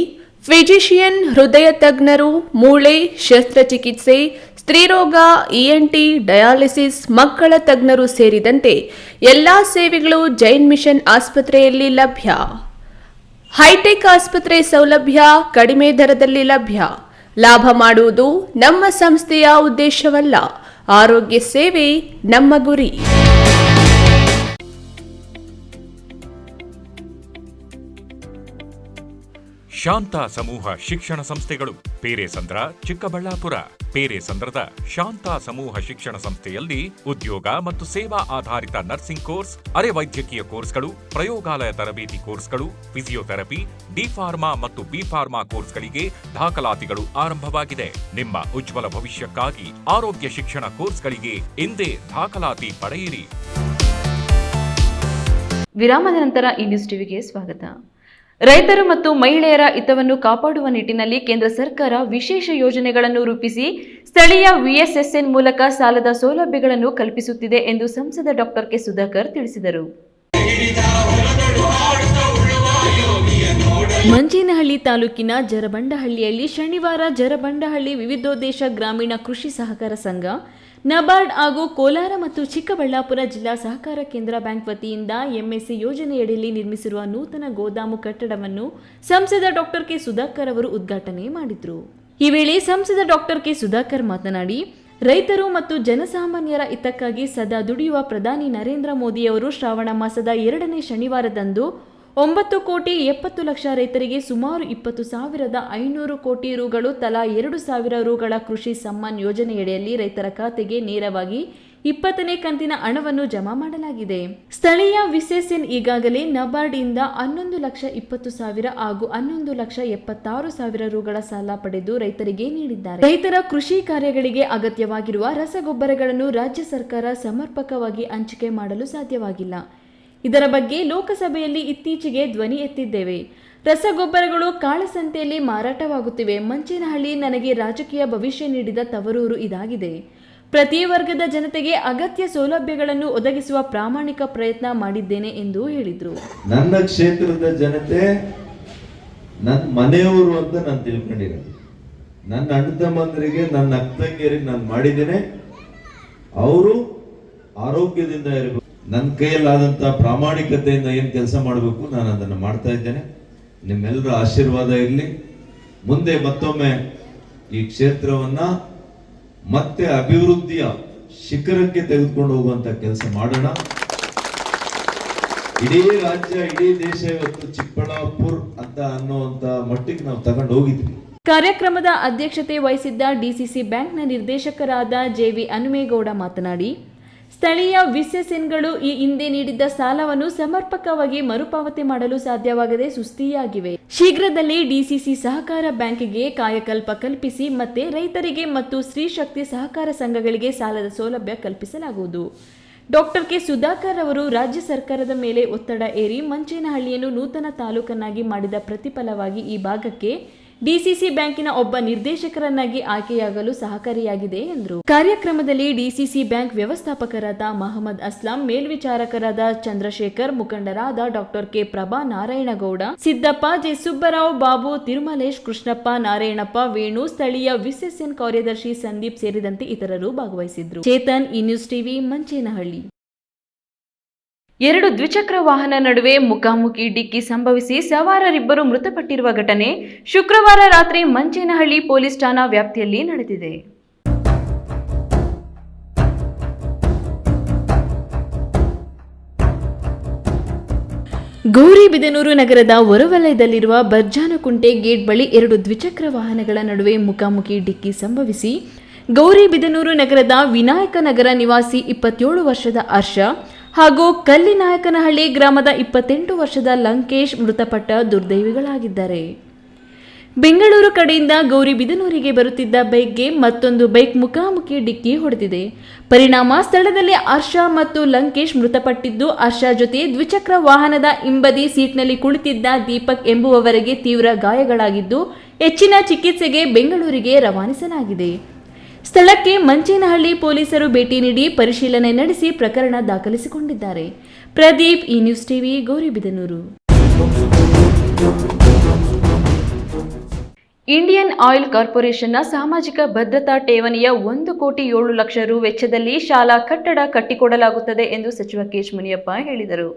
ಫಿಜಿಷಿಯನ್, ಹೃದಯ ತಜ್ಞರು, ಮೂಳೆ ಶಸ್ತ್ರಚಿಕಿತ್ಸೆ, ಸ್ತ್ರೀರೋಗ, ಇಎನ್ಟಿ, ಡಯಾಲಿಸಿಸ್, ಮಕ್ಕಳ ತಜ್ಞರು ಸೇರಿದಂತೆ ಎಲ್ಲಾ ಸೇವೆಗಳು ಜೈನ್ ಮಿಷನ್ ಆಸ್ಪತ್ರೆಯಲ್ಲಿ ಲಭ್ಯ. ಹೈಟೆಕ್ ಆಸ್ಪತ್ರೆ ಸೌಲಭ್ಯ ಕಡಿಮೆ ದರದಲ್ಲಿ ಲಭ್ಯ. ಲಾಭ ಮಾಡುವುದು ನಮ್ಮ ಸಂಸ್ಥೆಯ ಉದ್ದೇಶವಲ್ಲ, ಆರೋಗ್ಯ ಸೇವೆ ನಮ್ಮ ಗುರಿ. ಶಾಂತ ಸಮೂಹ ಶಿಕ್ಷಣ ಸಂಸ್ಥೆಗಳು ಪೇರೆಸಂದ್ರ, ಚಿಕ್ಕಬಳ್ಳಾಪುರ. ಪೇರೆಸಂದ್ರದ ಶಾಂತ ಸಮೂಹ ಶಿಕ್ಷಣ ಸಂಸ್ಥೆಯಲ್ಲಿ ಉದ್ಯೋಗ ಮತ್ತು ಸೇವಾ ಆಧಾರಿತ ನರ್ಸಿಂಗ್ ಕೋರ್ಸ್, ಅರೆ ವೈದ್ಯಕೀಯ ಕೋರ್ಸ್ಗಳು, ಪ್ರಯೋಗಾಲಯ ತರಬೇತಿ ಕೋರ್ಸ್ಗಳು, ಫಿಸಿಯೋಥೆರಪಿ, ಡಿ-ಫಾರ್ಮಾ ಮತ್ತು ಬಿ-ಫಾರ್ಮಾ ಕೋರ್ಸ್ಗಳಿಗೆ ದಾಖಲಾತಿಗಳು ಆರಂಭವಾಗಿದೆ. ನಿಮ್ಮ ಉಜ್ವಲ ಭವಿಷ್ಯಕ್ಕಾಗಿ ಆರೋಗ್ಯ ಶಿಕ್ಷಣ ಕೋರ್ಸ್ಗಳಿಗೆ ಇಂದೇ ದಾಖಲಾತಿ ಪಡೆಯಿರಿ. ವಿರಾಮದ ನಂತರ ಈ ನ್ಯೂಸ್ ಟಿವಿಗೆ ಸ್ವಾಗತ. ರೈತರು ಮತ್ತು ಮಹಿಳೆಯರ ಹಿತವನ್ನು ಕಾಪಾಡುವ ನಿಟ್ಟಿನಲ್ಲಿ ಕೇಂದ್ರ ಸರ್ಕಾರ ವಿಶೇಷ ಯೋಜನೆಗಳನ್ನು ರೂಪಿಸಿ ಸ್ಥಳೀಯ ವಿಎಸ್ಎಸ್ಎನ್ ಮೂಲಕ ಸಾಲದ ಸೌಲಭ್ಯಗಳನ್ನು ಕಲ್ಪಿಸುತ್ತಿದೆ ಎಂದು ಸಂಸದ ಡಾಕ್ಟರ್ ಕೆ ಸುಧಾಕರ್ ತಿಳಿಸಿದರು. ಮಂಚೇನಹಳ್ಳಿ ತಾಲೂಕಿನ ಜರಬಂಡಹಳ್ಳಿಯಲ್ಲಿ ಶನಿವಾರ ಜರಬಂಡಹಳ್ಳಿ ವಿವಿಧೋದ್ದೇಶ ಗ್ರಾಮೀಣ ಕೃಷಿ ಸಹಕಾರ ಸಂಘ, ನಬಾರ್ಡ್ ಹಾಗೂ ಕೋಲಾರ ಮತ್ತು ಚಿಕ್ಕಬಳ್ಳಾಪುರ ಜಿಲ್ಲಾ ಸಹಕಾರ ಕೇಂದ್ರ ಬ್ಯಾಂಕ್ ವತಿಯಿಂದ ಎಂಎಸ್ಸಿ ಯೋಜನೆಯಡಿಯಲ್ಲಿ ನಿರ್ಮಿಸಿರುವ ನೂತನ ಗೋದಾಮು ಕಟ್ಟಡವನ್ನು ಸಂಸದ ಡಾಕ್ಟರ್ ಕೆ ಸುಧಾಕರ್ ಅವರು ಉದ್ಘಾಟನೆ ಮಾಡಿದರು. ಈ ವೇಳೆ ಸಂಸದ ಡಾಕ್ಟರ್ ಕೆ ಸುಧಾಕರ್ ಮಾತನಾಡಿ, ರೈತರು ಮತ್ತು ಜನಸಾಮಾನ್ಯರ ಹಿತಕ್ಕಾಗಿ ಸದಾ ದುಡಿಯುವ ಪ್ರಧಾನಿ ನರೇಂದ್ರ ಮೋದಿಯವರು ಶ್ರಾವಣ ಮಾಸದ 2ನೇ ಶನಿವಾರದಂದು 9,70,00,000 ರೈತರಿಗೆ ಸುಮಾರು 20,500 ಕೋಟಿ ರುಗಳು ತಲಾ 2,000 ರುಗಳ ಕೃಷಿ ಸಮ್ಮಾನ್ ಯೋಜನೆಯಡಿಯಲ್ಲಿ ರೈತರ ಖಾತೆಗೆ ನೇರವಾಗಿ 20ನೇ ಕಂತಿನ ಹಣವನ್ನು ಜಮಾ ಮಾಡಲಾಗಿದೆ. ಸ್ಥಳೀಯ ವಿಎಸ್ಎಸ್ಎನ್ ಈಗಾಗಲೇ ನಬಾರ್ಡ್ ಇಂದ 11,20,000 ಹಾಗೂ 11,76,000 ರುಗಳ ಸಾಲ ಪಡೆದು ರೈತರಿಗೆ ನೀಡಿದ್ದಾರೆ. ರೈತರ ಕೃಷಿ ಕಾರ್ಯಗಳಿಗೆ ಅಗತ್ಯವಾಗಿರುವ ರಸಗೊಬ್ಬರಗಳನ್ನು ರಾಜ್ಯ ಸರ್ಕಾರ ಸಮರ್ಪಕವಾಗಿ ಹಂಚಿಕೆ ಮಾಡಲು ಸಾಧ್ಯವಾಗಿಲ್ಲ. ಇದರ ಬಗ್ಗೆ ಲೋಕಸಭೆಯಲ್ಲಿ ಇತ್ತೀಚೆಗೆ ಧ್ವನಿ ಎತ್ತಿದ್ದೇವೆ. ರಸಗೊಬ್ಬರಗಳು ಕಾಳಸಂತೆಯಲ್ಲಿ ಮಾರಾಟವಾಗುತ್ತಿವೆ. ಮಂಚೇನಹಳ್ಳಿ ನನಗೆ ರಾಜಕೀಯ ಭವಿಷ್ಯ ನೀಡಿದ ತವರೂರು ಇದಾಗಿದೆ. ಪ್ರತಿ ವರ್ಗದ ಜನತೆಗೆ ಅಗತ್ಯ ಸೌಲಭ್ಯಗಳನ್ನು ಒದಗಿಸುವ ಪ್ರಾಮಾಣಿಕ ಪ್ರಯತ್ನ ಮಾಡಿದ್ದೇನೆ ಎಂದು ಹೇಳಿದರು. ನನ್ನ ಕ್ಷೇತ್ರದ ಜನತೆ ನನ್ನ ಮನೆಯವರು ಅಂತ ನಾನು ತಿಳ್ಕೊಂಡಿರೋದು. ನನ್ನ ಅಣ್ಣ ತಮ್ಮಂದರಿಗೆ, ನನ್ನ ಅಕ್ಕಂಗಿಯರಿಗೆ ನಾನು ಮಾಡಿದ್ದೇನೆ. ಅವರು ಆರೋಗ್ಯದಿಂದ ಇರಬೇಕು. ನನ್ನ ಕೈಯಲ್ಲಾದಂಥ ಪ್ರಾಮಾಣಿಕತೆಯಿಂದ ಏನು ಕೆಲಸ ಮಾಡಬೇಕು ನಾನು ಅದನ್ನು ಮಾಡ್ತಾ ಇದ್ದೇನೆ. ನಿಮ್ಮೆಲ್ಲರ ಆಶೀರ್ವಾದ ಇರಲಿ. ಮುಂದೆ ಮತ್ತೊಮ್ಮೆ ಈ ಕ್ಷೇತ್ರವನ್ನ ಮತ್ತೆ ಅಭಿವೃದ್ಧಿಯ ಶಿಖರಕ್ಕೆ ತೆಗೆದುಕೊಂಡು ಹೋಗುವಂತ ಕೆಲಸ ಮಾಡೋಣ. ಇಡೀ ರಾಜ್ಯ, ಇಡೀ ದೇಶ ಇವತ್ತು ಚಿಕ್ಕಬಳ್ಳಾಪುರ ಅಂತ ಅನ್ನುವಂತ ಮಟ್ಟಿಗೆ ನಾವು ತಗೊಂಡು ಹೋಗಿದ್ವಿ. ಕಾರ್ಯಕ್ರಮದ ಅಧ್ಯಕ್ಷತೆ ವಹಿಸಿದ್ದ ಡಿಸಿಸಿ ಬ್ಯಾಂಕ್ನ ನಿರ್ದೇಶಕರಾದ ಜೆವಿ ಹನುಮೇಗೌಡ ಮಾತನಾಡಿ, ಸ್ಥಳೀಯ ವಿಎಸ್ಎಸ್ಎನ್ಗಳು ಈ ಹಿಂದೆ ನೀಡಿದ್ದ ಸಾಲವನ್ನು ಸಮರ್ಪಕವಾಗಿ ಮರುಪಾವತಿ ಮಾಡಲು ಸಾಧ್ಯವಾಗದೆ ಸುಸ್ತಿಯಾಗಿವೆ. ಶೀಘ್ರದಲ್ಲೇ ಡಿಸಿಸಿ ಸಹಕಾರ ಬ್ಯಾಂಕ್ಗೆ ಕಾಯಕಲ್ಪ ಕಲ್ಪಿಸಿ ಮತ್ತೆ ರೈತರಿಗೆ ಮತ್ತು ಸ್ತ್ರೀ ಶಕ್ತಿ ಸಹಕಾರ ಸಂಘಗಳಿಗೆ ಸಾಲದ ಸೌಲಭ್ಯ ಕಲ್ಪಿಸಲಾಗುವುದು. ಡಾಕ್ಟರ್ ಕೆ ಸುಧಾಕರ್ ಅವರು ರಾಜ್ಯ ಸರ್ಕಾರದ ಮೇಲೆ ಒತ್ತಡ ಏರಿ ಮಂಚೇನಹಳ್ಳಿಯನ್ನು ನೂತನ ತಾಲೂಕನ್ನಾಗಿ ಮಾಡಿದ ಪ್ರತಿಫಲವಾಗಿ ಈ ಭಾಗಕ್ಕೆ ಡಿಸಿಸಿ ಬ್ಯಾಂಕಿನ ಒಬ್ಬ ನಿರ್ದೇಶಕರನ್ನಾಗಿ ಆಯ್ಕೆಯಾಗಲು ಸಹಕಾರಿಯಾಗಿದೆ ಎಂದರು. ಕಾರ್ಯಕ್ರಮದಲ್ಲಿ ಡಿಸಿಸಿ ಬ್ಯಾಂಕ್ ವ್ಯವಸ್ಥಾಪಕರಾದ ಮಹಮ್ಮದ್ ಅಸ್ಲಾಂ, ಮೇಲ್ವಿಚಾರಕರಾದ ಚಂದ್ರಶೇಖರ್, ಮುಖಂಡರಾದ doctor K Prabha Narayanagowda, Siddappa, J Subbarao, Babu, Thirumalesh, Krishnappa, Narayanappa, Venu, ಸ್ಥಳೀಯ ವಿಎಸ್ಎಸ್ಎನ್ ಕಾರ್ಯದರ್ಶಿ ಸಂದೀಪ್ ಸೇರಿದಂತೆ ಇತರರು ಭಾಗವಹಿಸಿದ್ರು. ಚೇತನ್, ಈ ನ್ಯೂಸ್ ಟಿವಿ, ಮಂಚೇನಹಳ್ಳಿ. 2 ದ್ವಿಚಕ್ರ ವಾಹನ ನಡುವೆ ಮುಖಾಮುಖಿ ಡಿಕ್ಕಿ ಸಂಭವಿಸಿ ಸವಾರರಿಬ್ಬರು ಮೃತಪಟ್ಟಿರುವ ಘಟನೆ ಶುಕ್ರವಾರ ರಾತ್ರಿ ಮಂಚೇನಹಳ್ಳಿ ಪೊಲೀಸ್ ಠಾಣಾ ವ್ಯಾಪ್ತಿಯಲ್ಲಿ ನಡೆದಿದೆ. ಗೌರಿಬಿದನೂರು ನಗರದ ಹೊರವಲಯದಲ್ಲಿರುವ ಬರ್ಜಾನಕುಂಟೆ ಗೇಟ್ ಬಳಿ 2 ದ್ವಿಚಕ್ರ ವಾಹನಗಳ ನಡುವೆ ಮುಖಾಮುಖಿ ಡಿಕ್ಕಿ ಸಂಭವಿಸಿ ಗೌರಿಬಿದನೂರು ನಗರದ ವಿನಾಯಕ ನಗರ ನಿವಾಸಿ 27 ವರ್ಷದ ಹರ್ಷ ಹಾಗೂ ಕಲ್ಲಿನಾಯಕನಹಳ್ಳಿ ಗ್ರಾಮದ 28 ವರ್ಷದ ಲಂಕೇಶ್ ಮೃತಪಟ್ಟ ದುರ್ದೈವಿಗಳಾಗಿದ್ದಾರೆ. ಬೆಂಗಳೂರು ಕಡೆಯಿಂದ ಗೌರಿಬಿದನೂರಿಗೆ ಬರುತ್ತಿದ್ದ ಬೈಕ್ಗೆ ಮತ್ತೊಂದು ಬೈಕ್ ಮುಖಾಮುಖಿ ಡಿಕ್ಕಿ ಹೊಡೆದಿದೆ. ಪರಿಣಾಮ ಸ್ಥಳದಲ್ಲಿ ಹರ್ಷ ಮತ್ತು ಲಂಕೇಶ್ ಮೃತಪಟ್ಟಿದ್ದು, ಹರ್ಷ ಜೊತೆ ದ್ವಿಚಕ್ರ ವಾಹನದ ಹಿಂಬದಿ ಸೀಟ್ನಲ್ಲಿ ಕುಳಿತಿದ್ದ ದೀಪಕ್ ಎಂಬುವವರಿಗೆ ತೀವ್ರ ಗಾಯಗಳಾಗಿದ್ದು, ಹೆಚ್ಚಿನ ಚಿಕಿತ್ಸೆಗೆ ಬೆಂಗಳೂರಿಗೆ ರವಾನಿಸಲಾಗಿದೆ. ಸ್ಥಳಕ್ಕೆ ಮಂಚೇನಹಳ್ಳಿ ಪೊಲೀಸರು ಭೇಟಿ ನೀಡಿ ಪರಿಶೀಲನೆ ನಡೆಸಿ ಪ್ರಕರಣ ದಾಖಲಿಸಿಕೊಂಡಿದ್ದಾರೆ. ಪ್ರದೀಪ್, ಈ news TV, Gauribidanur. Indian oil ಕಾರ್ಪೊರೇಷನ್ನ ಸಾಮಾಜಿಕ ಭದ್ರತಾ ಠೇವಣಿಯ 1,07,00,000 ರು ವೆಚ್ಚದಲ್ಲಿ ಶಾಲಾ ಕಟ್ಟಡ ಕಟ್ಟಿಕೊಡಲಾಗುತ್ತದೆ ಎಂದು ಸಚಿವ ಕೆಎಚ್ ಮುನಿಯಪ್ಪ ಹೇಳಿದರು.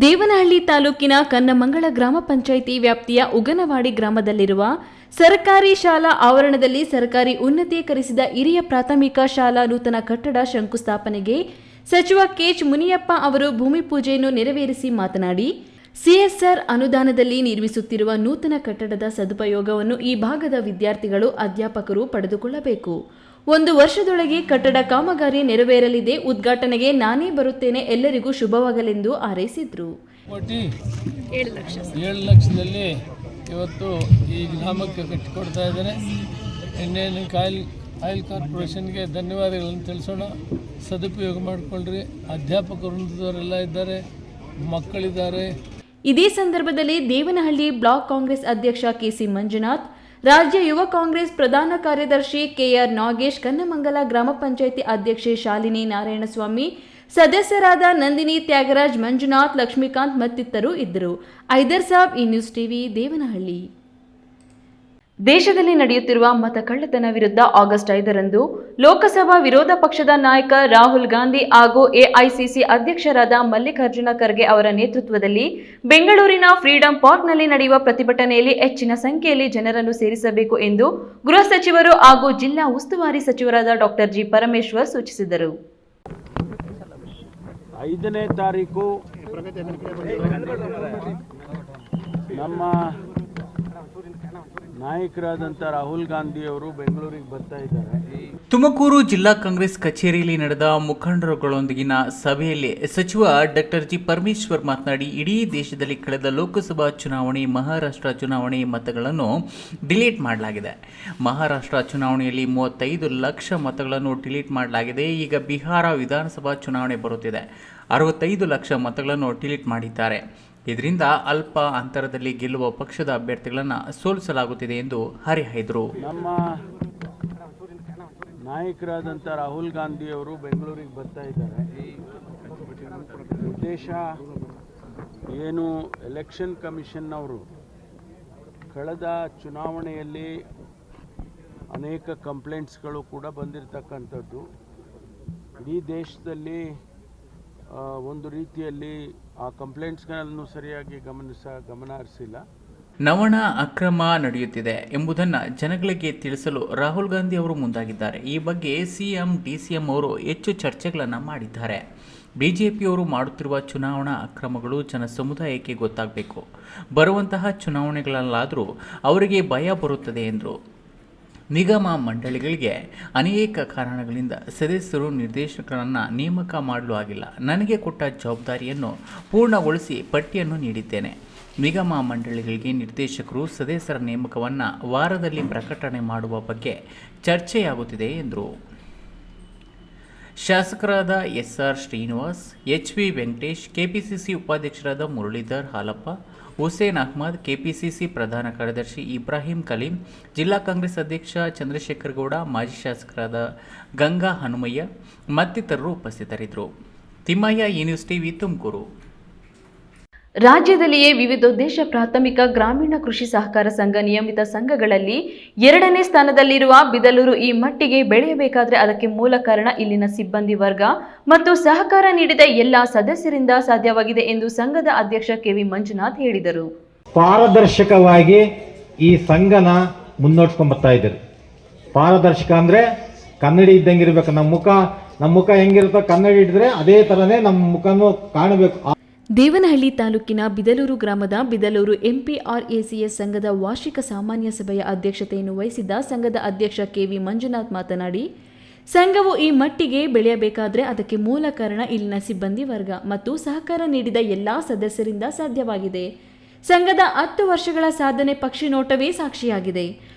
ದೇವನಹಳ್ಳಿ ತಾಲೂಕಿನ ಕನ್ನಮಂಗಳ ಗ್ರಾಮ ಪಂಚಾಯಿತಿ ವ್ಯಾಪ್ತಿಯ ಉಗನವಾಡಿ ಗ್ರಾಮದಲ್ಲಿರುವ ಸರ್ಕಾರಿ ಶಾಲಾ ಆವರಣದಲ್ಲಿ ಸರ್ಕಾರಿ ಉನ್ನತೀಕರಿಸಿದ ಹಿರಿಯ ಪ್ರಾಥಮಿಕ ಶಾಲಾ ನೂತನ ಕಟ್ಟಡ ಶಂಕುಸ್ಥಾಪನೆಗೆ ಸಚಿವ ಕೆಎಚ್ ಮುನಿಯಪ್ಪ ಅವರು ಭೂಮಿ ಪೂಜೆಯನ್ನು ನೆರವೇರಿಸಿ ಮಾತನಾಡಿ, ಸಿಎಸ್ಆರ್ ಅನುದಾನದಲ್ಲಿ ನಿರ್ಮಿಸುತ್ತಿರುವ ನೂತನ ಕಟ್ಟಡದ ಸದುಪಯೋಗವನ್ನು ಈ ಭಾಗದ ವಿದ್ಯಾರ್ಥಿಗಳು, ಅಧ್ಯಾಪಕರು ಪಡೆದುಕೊಳ್ಳಬೇಕು. 1 ವರ್ಷದೊಳಗೆ ಕಟ್ಟಡ ಕಾಮಗಾರಿ ನೆರವೇರಲಿದೆ. ಉದ್ಘಾಟನೆಗೆ ನಾನೇ ಬರುತ್ತೇನೆ. ಎಲ್ಲರಿಗೂ ಶುಭವಾಗಲೆಂದು ಹಾರೈಸಿದ್ರು. 7 ಲಕ್ಷದಲ್ಲಿ ಇವತ್ತು ಈ ಗ್ರಾಮಕ್ಕೆ ಕಟ್ಟಿಕೊಡ್ತಾ ಇದ್ದಾರೆ. ಇಂಡಿಯನ್ ಆಯಿಲ್ ಕಾರ್ಪೊರೇಷನ್ಗೆ ಧನ್ಯವಾದಗಳನ್ನು ತಿಳಿಸೋಣ. ಸದುಪಯೋಗ ಮಾಡಿಕೊಳ್ಳ್ರಿ. ಅಧ್ಯಾಪಕ ವೃಂದದವರೆಲ್ಲ ಇದ್ದಾರೆ, ಮಕ್ಕಳಿದ್ದಾರೆ. ಇದೇ ಸಂದರ್ಭದಲ್ಲಿ ದೇವನಹಳ್ಳಿ ಬ್ಲಾಕ್ ಕಾಂಗ್ರೆಸ್ ಅಧ್ಯಕ್ಷ ಕೆಸಿ ಮಂಜುನಾಥ್, ರಾಜ್ಯ ಯುವ ಕಾಂಗ್ರೆಸ್ ಪ್ರಧಾನ ಕಾರ್ಯದರ್ಶಿ ಕೆಆರ್ ನಾಗೇಶ್, ಕನ್ನಮಂಗಲ ಗ್ರಾಮ ಪಂಚಾಯಿತಿ ಅಧ್ಯಕ್ಷೆ ಶಾಲಿನಿ ನಾರಾಯಣಸ್ವಾಮಿ, ಸದಸ್ಯರಾದ ನಂದಿನಿ, ತ್ಯಾಗರಾಜ್, ಮಂಜುನಾಥ್, ಲಕ್ಷ್ಮೀಕಾಂತ್ ಮತ್ತಿತರರು ಇದ್ದರು. ಐದರ್ ಸಾಬ್, ಈ ನ್ಯೂಸ್ ಟಿವಿ, ದೇವನಹಳ್ಳಿ. ದೇಶದಲ್ಲಿ ನಡೆಯುತ್ತಿರುವ ಮತ ಕಳ್ಳತನ ವಿರುದ್ಧ ಆಗಸ್ಟ್ 5ರಂದು ಲೋಕಸಭಾ ವಿರೋಧ ಪಕ್ಷದ ನಾಯಕ ರಾಹುಲ್ ಗಾಂಧಿ ಹಾಗೂ ಎಐಸಿಸಿ ಅಧ್ಯಕ್ಷರಾದ ಮಲ್ಲಿಕಾರ್ಜುನ ಖರ್ಗೆ ಅವರ ನೇತೃತ್ವದಲ್ಲಿ ಬೆಂಗಳೂರಿನ ಫ್ರೀಡಂ ಪಾರ್ಕ್ನಲ್ಲಿ ನಡೆಯುವ ಪ್ರತಿಭಟನೆಯಲ್ಲಿ ಹೆಚ್ಚಿನ ಸಂಖ್ಯೆಯಲ್ಲಿ ಜನರನ್ನು ಸೇರಿಸಬೇಕು ಎಂದು ಗೃಹ ಸಚಿವರು ಹಾಗೂ ಜಿಲ್ಲಾ ಉಸ್ತುವಾರಿ ಸಚಿವರಾದ ಡಾಕ್ಟರ್ ಜಿ ಪರಮೇಶ್ವರ್ ಸೂಚಿಸಿದರು. 5ನೇ ತಾರೀಕು ನಮ್ಮ ನಾಯಕರಾದಂಥ ರಾಹುಲ್ ಗಾಂಧಿ ಅವರು ಬೆಂಗಳೂರಿಗೆ ಬರ್ತಾ ಇದ್ದಾರೆ. ತುಮಕೂರು ಜಿಲ್ಲಾ ಕಾಂಗ್ರೆಸ್ ಕಚೇರಿಯಲ್ಲಿ ನಡೆದ ಮುಖಂಡರುಗಳೊಂದಿಗಿನ ಸಭೆಯಲ್ಲಿ ಸಚಿವ ಡಾಕ್ಟರ್ ಜಿ ಪರಮೇಶ್ವರ್ ಮಾತನಾಡಿ, ಇಡೀ ದೇಶದಲ್ಲಿ ಕಳೆದ ಲೋಕಸಭಾ ಚುನಾವಣೆ, ಮಹಾರಾಷ್ಟ್ರ ಚುನಾವಣೆ ಮತಗಳನ್ನು ಡಿಲೀಟ್ ಮಾಡಲಾಗಿದೆ. ಮಹಾರಾಷ್ಟ್ರ ಚುನಾವಣೆಯಲ್ಲಿ 35 ಲಕ್ಷ ಮತಗಳನ್ನು ಡಿಲೀಟ್ ಮಾಡಲಾಗಿದೆ. ಈಗ ಬಿಹಾರ ವಿಧಾನಸಭಾ ಚುನಾವಣೆ ಬರುತ್ತಿದೆ, 65 ಲಕ್ಷ ಮತಗಳನ್ನು ಡಿಲೀಟ್ ಮಾಡಿದ್ದಾರೆ. ಇದರಿಂದ ಅಲ್ಪ ಅಂತರದಲ್ಲಿ ಗೆಲ್ಲುವ ಪಕ್ಷದ ಅಭ್ಯರ್ಥಿಗಳನ್ನು ಸೋಲಿಸಲಾಗುತ್ತಿದೆ ಎಂದು ಹರಿಹಾಯ್ದರು. ನಮ್ಮ ನಾಯಕರಾದಂಥ ರಾಹುಲ್ ಗಾಂಧಿ ಅವರು ಬೆಂಗಳೂರಿಗೆ ಬರ್ತಾ ಇದ್ದಾರೆ. ಉದ್ದೇಶ ಏನು, ಎಲೆಕ್ಷನ್ ಕಮಿಷನ್ನವರು ಕಳೆದ ಚುನಾವಣೆಯಲ್ಲಿ ಅನೇಕ ಕಂಪ್ಲೇಂಟ್ಸ್ಗಳು ಕೂಡ ಬಂದಿರತಕ್ಕಂಥದ್ದು. ಇಡೀ ದೇಶದಲ್ಲಿ ಒಂದು ರೀತಿಯಲ್ಲಿ ಆ ಕಂಪ್ಲೇಂಟ್ಸ್ಗಳನ್ನು ಸರಿಯಾಗಿ ಗಮನ ಹರಿಸಿಲ್ಲ. ನವಣ ಅಕ್ರಮ ನಡೆಯುತ್ತಿದೆ ಎಂಬುದನ್ನು ಜನಗಳಿಗೆ ತಿಳಿಸಲು ರಾಹುಲ್ ಗಾಂಧಿ ಅವರು ಮುಂದಾಗಿದ್ದಾರೆ. ಈ ಬಗ್ಗೆ ಸಿಎಂ, ಡಿಸಿಎಂ ಅವರು ಹೆಚ್ಚು ಚರ್ಚೆಗಳನ್ನು ಮಾಡಿದ್ದಾರೆ. ಬಿಜೆಪಿಯವರು ಮಾಡುತ್ತಿರುವ ಚುನಾವಣಾ ಅಕ್ರಮಗಳು ಜನ ಸಮುದಾಯಕ್ಕೆ ಗೊತ್ತಾಗಬೇಕು. ಬರುವಂತಹ ಚುನಾವಣೆಗಳಲ್ಲಾದರೂ ಅವರಿಗೆ ಭಯ ಬರುತ್ತದೆ ಎಂದರು. ನಿಗಮ ಮಂಡಳಿಗಳಿಗೆ ಅನೇಕ ಕಾರಣಗಳಿಂದ ಸದಸ್ಯರು, ನಿರ್ದೇಶಕರನ್ನು ನೇಮಕ ಮಾಡಲು ಆಗಿಲ್ಲ. ನನಗೆ ಕೊಟ್ಟ ಜವಾಬ್ದಾರಿಯನ್ನು ಪೂರ್ಣಗೊಳಿಸಿ ಪಟ್ಟಿಯನ್ನು ನೀಡಿದ್ದೇನೆ. ನಿಗಮ ಮಂಡಳಿಗಳಿಗೆ ನಿರ್ದೇಶಕರು, ಸದಸ್ಯರ ನೇಮಕವನ್ನು ವಾರದಲ್ಲಿ ಪ್ರಕಟಣೆ ಮಾಡುವ ಬಗ್ಗೆ ಚರ್ಚೆಯಾಗುತ್ತಿದೆ ಎಂದರು. ಶಾಸಕರಾದ SR Srinivas, HV Venkatesh, KPCC ಉಪಾಧ್ಯಕ್ಷರಾದ ಮುರಳೀಧರ್ ಹಾಲಪ್ಪ, ಹುಸೇನ್ ಅಹ್ಮದ್, ಕೆಪಿಸಿಸಿ ಪ್ರಧಾನ ಕಾರ್ಯದರ್ಶಿ ಇಬ್ರಾಹಿಂ ಕಲೀಂ, ಜಿಲ್ಲಾ ಕಾಂಗ್ರೆಸ್ ಅಧ್ಯಕ್ಷ ಚಂದ್ರಶೇಖರ್ ಗೌಡ, ಮಾಜಿ ಶಾಸಕರಾದ ಗಂಗಾ ಹನುಮಯ್ಯ ಮತ್ತಿತರರು ಉಪಸ್ಥಿತರಿದ್ದರು. ತಿಮ್ಮಯ್ಯ, ಈ ನ್ಯೂಸ್ ಟಿವಿ, ತುಮಕೂರು. ರಾಜ್ಯದಲ್ಲಿಯೇ ವಿವಿಧೋದ್ದೇಶ ಪ್ರಾಥಮಿಕ ಗ್ರಾಮೀಣ ಕೃಷಿ ಸಹಕಾರ ಸಂಘ ನಿಯಮಿತ ಸಂಘಗಳಲ್ಲಿ 2ನೇ ಸ್ಥಾನದಲ್ಲಿರುವ ಬಿದಲೂರು ಈ ಮಟ್ಟಿಗೆ ಬೆಳೆಯಬೇಕಾದರೆ ಅದಕ್ಕೆ ಮೂಲ ಕಾರಣ ಇಲ್ಲಿನ ಸಿಬ್ಬಂದಿ ವರ್ಗ ಮತ್ತು ಸಹಕಾರ ನೀಡಿದ ಎಲ್ಲ ಸದಸ್ಯರಿಂದ ಸಾಧ್ಯವಾಗಿದೆ ಎಂದು ಸಂಘದ ಅಧ್ಯಕ್ಷ ಕೆವಿ ಮಂಜುನಾಥ್ ಹೇಳಿದರು. ಪಾರದರ್ಶಕವಾಗಿ ಈ ಸಂಘನ ಮುನ್ನೋಡ್ಸ್ಕೊಂಡ್ ಬರ್ತಾ ಇದ್ದಾರೆ. ಪಾರದರ್ಶಕ ಅಂದ್ರೆ ಕನ್ನಡಿ ಇದ್ದಂಗೆ ಇರ್ಬೇಕು. ನಮ್ಮ ಮುಖ ನಮ್ಮ ಮುಖ ಹೆಂಗಿರುತ್ತೋ ಕನ್ನಡಿ ಹಿಡಿದ್ರೆ ಅದೇ ಥರನೇ ನಮ್ಮ ಮುಖನೂ ಕಾಣಬೇಕು. ದೇವನಹಳ್ಳಿ ತಾಲೂಕಿನ ಬಿದಲೂರು ಗ್ರಾಮದ ಬಿದಲೂರು ಎಂಪಿಆರ್ಎಸಿಎಸ್ ಸಂಘದ ವಾರ್ಷಿಕ ಸಾಮಾನ್ಯ ಸಭೆಯ ಅಧ್ಯಕ್ಷತೆಯನ್ನು ವಹಿಸಿದ್ದ ಸಂಘದ ಅಧ್ಯಕ್ಷ ಕೆವಿ ಮಂಜುನಾಥ್ ಮಾತನಾಡಿ, ಸಂಘವು ಈ ಮಟ್ಟಿಗೆ ಬೆಳೆಯಬೇಕಾದರೆ ಅದಕ್ಕೆ ಮೂಲ ಕಾರಣ ಇಲ್ಲಿನ ಸಿಬ್ಬಂದಿ ವರ್ಗ ಮತ್ತು ಸಹಕಾರ ನೀಡಿದ ಎಲ್ಲಾ ಸದಸ್ಯರಿಂದ ಸಾಧ್ಯವಾಗಿದೆ. ಸಂಘದ 10 ವರ್ಷಗಳ ಸಾಧನೆ ಪಕ್ಷಿ ನೋಟವೇ ಸಾಕ್ಷಿಯಾಗಿದೆ.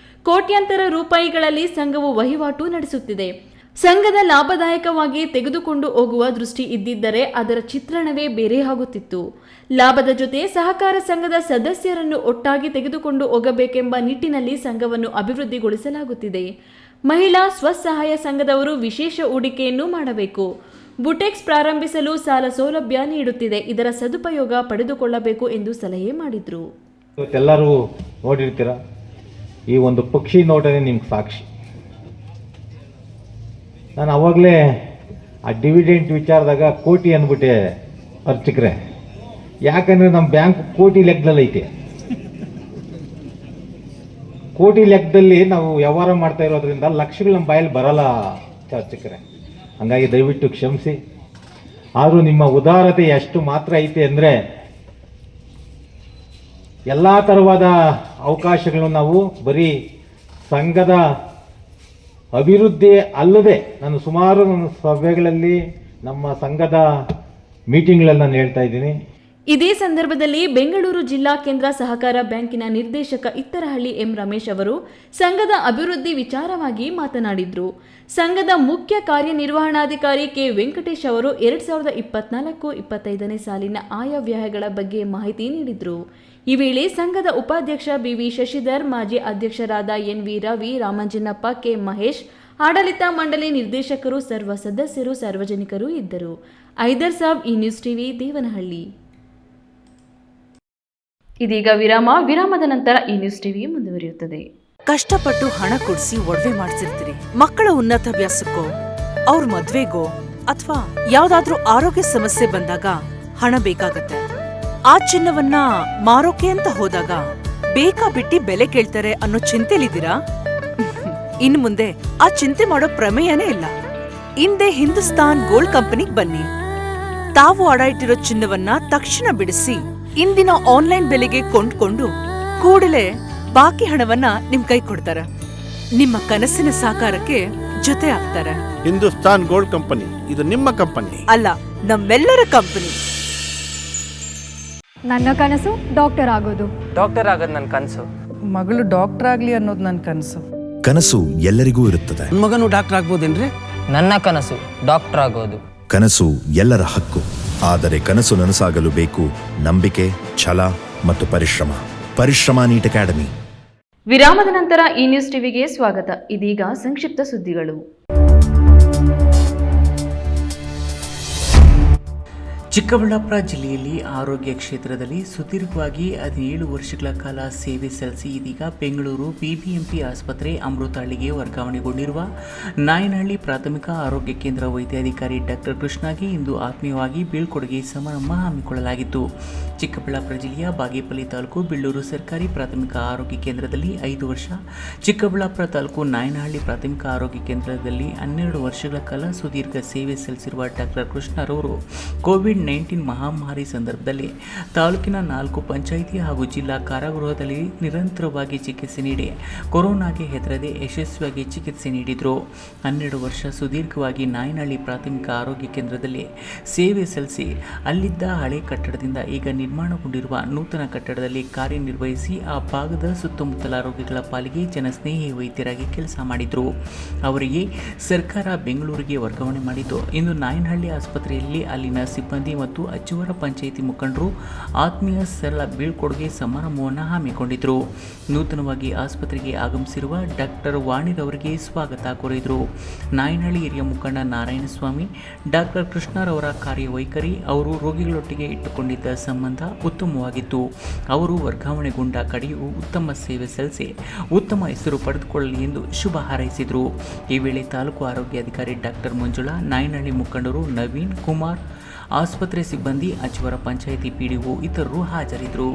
ಕೋಟ್ಯಾಂತರ ರೂಪಾಯಿಗಳಲ್ಲಿ ಸಂಘವು ವಹಿವಾಟು ನಡೆಸುತ್ತಿದೆ. ಸಂಘದ ಲಾಭದಾಯಕವಾಗಿ ತೆಗೆದುಕೊಂಡು ಹೋಗುವ ದೃಷ್ಟಿ ಇದ್ದಿದ್ದರೆ ಅದರ ಚಿತ್ರಣವೇ ಬೇರೆ ಆಗುತ್ತಿತ್ತು. ಲಾಭದ ಜೊತೆ ಸಹಕಾರ ಸಂಘದ ಸದಸ್ಯರನ್ನು ಒಟ್ಟಾಗಿ ತೆಗೆದುಕೊಂಡು ಹೋಗಬೇಕೆಂಬ ನಿಟ್ಟಿನಲ್ಲಿ ಸಂಘವನ್ನು ಅಭಿವೃದ್ಧಿಗೊಳಿಸಲಾಗುತ್ತಿದೆ. ಮಹಿಳಾ ಸ್ವಸಹಾಯ ಸಂಘದವರು ವಿಶೇಷ ಹೂಡಿಕೆಯನ್ನು ಮಾಡಬೇಕು. ಬುಟೆಕ್ಸ್ ಪ್ರಾರಂಭಿಸಲು ಸಾಲ ಸೌಲಭ್ಯ ನೀಡುತ್ತಿದೆ. ಇದರ ಸದುಪಯೋಗ ಪಡೆದುಕೊಳ್ಳಬೇಕು ಎಂದು ಸಲಹೆ ಮಾಡಿದರು. ಇವತ್ತೆಲ್ಲರೂ ನೋಡಿರ್ತೀರ, ಈ ಒಂದು ಪಕ್ಷಿ ನೋಟನೇ ನಿಮ್ಗೆ ಸಾಕ್ಷಿ. ನಾನು ಅವಾಗಲೇ ಆ ಡಿವಿಡೆಂಟ್ ವಿಚಾರದಾಗ ಕೋಟಿ ಅಂದ್ಬಿಟ್ಟೆ ಅರ್ಚಕ್ರೆ, ಯಾಕಂದರೆ ನಮ್ಮ ಬ್ಯಾಂಕ್ ಕೋಟಿ ಲೆಕ್ಕದಲ್ಲಿ ಐತೆ. ಕೋಟಿ ಲೆಕ್ಕದಲ್ಲಿ ನಾವು ವ್ಯವಹಾರ ಮಾಡ್ತಾ ಇರೋದ್ರಿಂದ ಲಕ್ಷಗಳು ನಮ್ಮ ಬಾಯಲ್ಲಿ ಬರಲ್ಲ ಅರ್ಚಕ್ರೆ. ಹಂಗಾಗಿ ದಯವಿಟ್ಟು ಕ್ಷಮಿಸಿ. ಆದರೂ ನಿಮ್ಮ ಉದಾರತೆ ಎಷ್ಟು ಮಾತ್ರ ಐತೆ ಅಂದರೆ ಎಲ್ಲ ಥರವಾದ ಅವಕಾಶಗಳನ್ನು ನಾವು ಬರೀ ಸಂಘದ ಅಭಿವೃದ್ಧಿ ಅಲ್ಲದೆ, ನಾನು ಸುಮಾರು ನನ್ನ ಸಭೆಗಳಲ್ಲಿ ನಮ್ಮ ಸಂಘದ ಮೀಟಿಂಗ್ಗಳಲ್ಲಿ ನಾನು ಹೇಳ್ತಾ ಇದ್ದೀನಿ. ಇದೇ ಸಂದರ್ಭದಲ್ಲಿ ಬೆಂಗಳೂರು ಜಿಲ್ಲಾ ಕೇಂದ್ರ ಸಹಕಾರ ಬ್ಯಾಂಕಿನ ನಿರ್ದೇಶಕ ಇತ್ತರಹಳ್ಳಿ ಎಂ ರಮೇಶ್ ಅವರು ಸಂಘದ ಅಭಿವೃದ್ಧಿ ವಿಚಾರವಾಗಿ ಮಾತನಾಡಿದರು. ಸಂಘದ ಮುಖ್ಯ ಕಾರ್ಯನಿರ್ವಹಣಾಧಿಕಾರಿ ಕೆ ವೆಂಕಟೇಶ್ ಅವರು 2024-25ನೇ ಸಾಲಿನ ಆಯವ್ಯಯಗಳ ಬಗ್ಗೆ ಮಾಹಿತಿ ನೀಡಿದರು. ಈ ವೇಳೆ ಸಂಘದ ಉಪಾಧ್ಯಕ್ಷ ಬಿವಿ ಶಶಿಧರ್, ಮಾಜಿ ಅಧ್ಯಕ್ಷರಾದ ಎನ್ವಿ ರವಿ, ರಾಮಂಜನಪ್ಪ, ಕೆ ಮಹೇಶ್, ಆಡಳಿತ ಮಂಡಳಿ ನಿರ್ದೇಶಕರು, ಸರ್ವ ಸದಸ್ಯರು, ಸಾರ್ವಜನಿಕರು ಇದ್ದರು. ಐದರ್ ಸಾಬ್, ಈ ನ್ಯೂಸ್ ಟಿವಿ, ದೇವನಹಳ್ಳಿ. ಇದೀಗ ವಿರಾಮದ ನಂತರ ಈ ನ್ಯೂಸ್ ಟಿವಿ ಮುಂದುವರಿಯುತ್ತದೆ. ಕಷ್ಟಪಟ್ಟು ಹಣ ಕೊಡಿಸಿ ಒಡವೆ ಮಾಡಿಸಿರ್ತೀರಿ. ಮಕ್ಕಳ ಉನ್ನತಾಭ್ಯಾಸಕ್ಕೋ, ಅವ್ರ ಮದ್ವೆಗೋ ಅಥವಾ ಯಾವ್ದಾದ್ರೂ ಆರೋಗ್ಯ ಸಮಸ್ಯೆ ಬಂದಾಗ ಹಣ ಬೇಕಾಗತ್ತೆ. ಆ ಚಿನ್ನವನ್ನ ಮಾರೋಕೆ ಅಂತ ಹೋದಾಗ ಬೇಕಾ ಬಿಟ್ಟಿ ಬೆಲೆ ಕೇಳ್ತಾರೆ ಅನ್ನೋ ಚಿಂತೆಲಿದ್ದೀರಾ? ಇನ್ನು ಮುಂದೆ ಆ ಚಿಂತೆ ಮಾಡೋ ಪ್ರಮೇಯನೇ ಇಲ್ಲ. ಹಿಂದೆ ಹಿಂದೂಸ್ತಾನ್ ಗೋಲ್ಡ್ ಕಂಪನಿಗೆ ಬನ್ನಿ. ತಾವು ಅಡ ಇಟ್ಟಿರೋ ಚಿನ್ನವನ್ನ ತಕ್ಷಣ ಬಿಡಿಸಿ ಇಂದಿನ ಆನ್ಲೈನ್ ಬೆಲೆಗೆ ಕೊಂಡ್ಕೊಂಡು ಕೂಡಲೇ ಬಾಕಿ ಹಣವನ್ನ ನಿಮ್ ಕೈ ಕೊಡ್ತಾರೆ. ನಿಮ್ಮ ಕನಸಿನ ಸಾಕಾರಕ್ಕೆ ಜೊತೆ ಆಗ್ತಾರೆ. ಹಿಂದೂಸ್ತಾನ್ ಗೋಲ್ಡ್ ಕಂಪನಿ, ಇದು ನಿಮ್ಮ ಕಂಪನಿ ಅಲ್ಲ, ನಮ್ಮೆಲ್ಲರ ಕಂಪನಿ. ನನ್ನ ಕನಸು ಡಾಕ್ಟರ್ ಆಗೋದು. ಡಾಕ್ಟರ್ ಆಗೋದು ನನ್ನ ಕನಸು. ಮಗಳು ಡಾಕ್ಟರ್ ಆಗ್ಲಿ ಅನ್ನೋದು ನನ್ನ ಕನಸು. ಕನಸು ಎಲ್ಲರಿಗೂ ಇರುತ್ತದೆ. ಮಗನು ಡಾಕ್ಟರ್ ಆಗ್ಬೋದೇನ್ರಿ? ನನ್ನ ಕನಸು ಡಾಕ್ಟರ್ ಆಗೋದು. ಕನಸು ಎಲ್ಲರ ಹಕ್ಕು. ಆದರೆ ಕನಸು ನನಸಾಗಲು ಬೇಕು ನಂಬಿಕೆ, ಛಲ ಮತ್ತು ಪರಿಶ್ರಮ. Neat academy. ವಿರಾಮದ ನಂತರ ಈ ನ್ಯೂಸ್ ಟಿವಿಗೆ ಸ್ವಾಗತ. ಇದೀಗ ಸಂಕ್ಷಿಪ್ತ ಸುದ್ದಿಗಳು. ಚಿಕ್ಕಬಳ್ಳಾಪುರ ಜಿಲ್ಲೆಯಲ್ಲಿ ಆರೋಗ್ಯ ಕ್ಷೇತ್ರದಲ್ಲಿ ಸುದೀರ್ಘವಾಗಿ 17 ವರ್ಷಗಳ ಕಾಲ ಸೇವೆ ಸಲ್ಲಿಸಿ ಇದೀಗ ಬೆಂಗಳೂರು ಬಿಬಿಎಂಪಿ ಆಸ್ಪತ್ರೆ ಅಮೃತಹಳ್ಳಿಗೆ ವರ್ಗಾವಣೆಗೊಂಡಿರುವ ನಾಯನಹಳ್ಳಿ ಪ್ರಾಥಮಿಕ ಆರೋಗ್ಯ ಕೇಂದ್ರ ವೈದ್ಯಾಧಿಕಾರಿ ಡಾಕ್ಟರ್ ಕೃಷ್ಣಗೆ ಇಂದು ಆತ್ಮೀಯವಾಗಿ ಬೀಳ್ಕೊಡುಗೆ ಸಮಾರಂಭ ಹಮ್ಮಿಕೊಳ್ಳಲಾಗಿತ್ತು. ಚಿಕ್ಕಬಳ್ಳಾಪುರ ಜಿಲ್ಲೆಯ ಬಾಗೇಪಲ್ಲಿ ತಾಲೂಕು ಬಿಳ್ಳೂರು ಸರ್ಕಾರಿ ಪ್ರಾಥಮಿಕ ಆರೋಗ್ಯ ಕೇಂದ್ರದಲ್ಲಿ 5 ವರ್ಷ, ಚಿಕ್ಕಬಳ್ಳಾಪುರ ತಾಲೂಕು ನಾಯನಹಳ್ಳಿ ಪ್ರಾಥಮಿಕ ಆರೋಗ್ಯ ಕೇಂದ್ರದಲ್ಲಿ 12 ವರ್ಷಗಳ ಕಾಲ ಸುದೀರ್ಘ ಸೇವೆ ಸಲ್ಲಿಸಿರುವ ಡಾಕ್ಟರ್ ಕೃಷ್ಣರವರು ಕೋವಿಡ್-19 ಮಹಾಮಾರಿ ಸಂದರ್ಭದಲ್ಲಿ ತಾಲೂಕಿನ 4 ಪಂಚಾಯಿತಿ ಹಾಗೂ ಜಿಲ್ಲಾ ಕಾರಾಗೃಹದಲ್ಲಿ ನಿರಂತರವಾಗಿ ಚಿಕಿತ್ಸೆ ನೀಡಿ ಕೊರೋನಾಗೆ ಹೆದರದೆ ಯಶಸ್ವಿಯಾಗಿ ಚಿಕಿತ್ಸೆ ನೀಡಿದರು. 12 ವರ್ಷ ಸುದೀರ್ಘವಾಗಿ ನಾಯನಹಳ್ಳಿ ಪ್ರಾಥಮಿಕ ಆರೋಗ್ಯ ಕೇಂದ್ರದಲ್ಲಿ ಸೇವೆ ಸಲ್ಲಿಸಿ ಅಲ್ಲಿದ್ದ ಹಳೆ ಕಟ್ಟಡದಿಂದ ಈಗ ನಿರ್ಮಾಣಗೊಂಡಿರುವ ನೂತನ ಕಟ್ಟಡದಲ್ಲಿ ಕಾರ್ಯನಿರ್ವಹಿಸಿ ಆ ಭಾಗದ ಸುತ್ತಮುತ್ತಲ ರೋಗಿಗಳ ಪಾಲಿಗೆ ಜನಸ್ನೇಹಿ ವೈದ್ಯರಾಗಿ ಕೆಲಸ ಮಾಡಿದರು. ಅವರಿಗೆ ಸರ್ಕಾರ ಬೆಂಗಳೂರಿಗೆ ವರ್ಗಾವಣೆ ಮಾಡಿದ್ದು ಇಂದು ನಾಯನಹಳ್ಳಿ ಆಸ್ಪತ್ರೆಯಲ್ಲಿ ಅಲ್ಲಿನ ಸಿಬ್ಬಂದಿ ಮತ್ತು ಅಚ್ಚುವರ ಪಂಚಾಯಿತಿ ಮುಖಂಡರು ಆತ್ಮೀಯ ಸರಳ ಬೀಳ್ಕೊಡುಗೆ ಸಮಾರಂಭವನ್ನು ಹಮ್ಮಿಕೊಂಡಿದ್ದರು. ನೂತನವಾಗಿ ಆಸ್ಪತ್ರೆಗೆ ಆಗಮಿಸಿರುವ ಡಾಕ್ಟರ್ ವಾಣಿರವರಿಗೆ ಸ್ವಾಗತ ಕೋರಿದರು. ನಾಯನಹಳ್ಳಿ ಹಿರಿಯ ಮುಖಂಡ ನಾರಾಯಣಸ್ವಾಮಿ, ಡಾಕ್ಟರ್ ಕೃಷ್ಣರವರ ಕಾರ್ಯವೈಖರಿ, ಅವರು ರೋಗಿಗಳೊಟ್ಟಿಗೆ ಇಟ್ಟುಕೊಂಡಿದ್ದ ಸಂಬಂಧ ಉತ್ತಮವಾಗಿತ್ತು. ಅವರು ವರ್ಗಾವಣೆಗೊಂಡ ಕಡೆಯೂ ಉತ್ತಮ ಸೇವೆ ಸಲ್ಲಿಸಿ ಉತ್ತಮ ಹೆಸರು ಪಡೆದುಕೊಳ್ಳಲಿ ಎಂದು ಶುಭ ಹಾರೈಸಿದರು. ಈ ವೇಳೆ ತಾಲೂಕು ಆರೋಗ್ಯಾಧಿಕಾರಿ ಡಾಕ್ಟರ್ ಮಂಜುಳಾ, ನಾಯನಹಳ್ಳಿ ಮುಖಂಡರು ನವೀನ್ ಕುಮಾರ್, ಆಸ್ಪತ್ರೆ ಸಿಬ್ಬಂದಿ, ಅಚ್ಚುವರ ಪಂಚಾಯಿತಿ ಪಿಡಿಒ ಇತರರು ಹಾಜರಿದ್ದರು.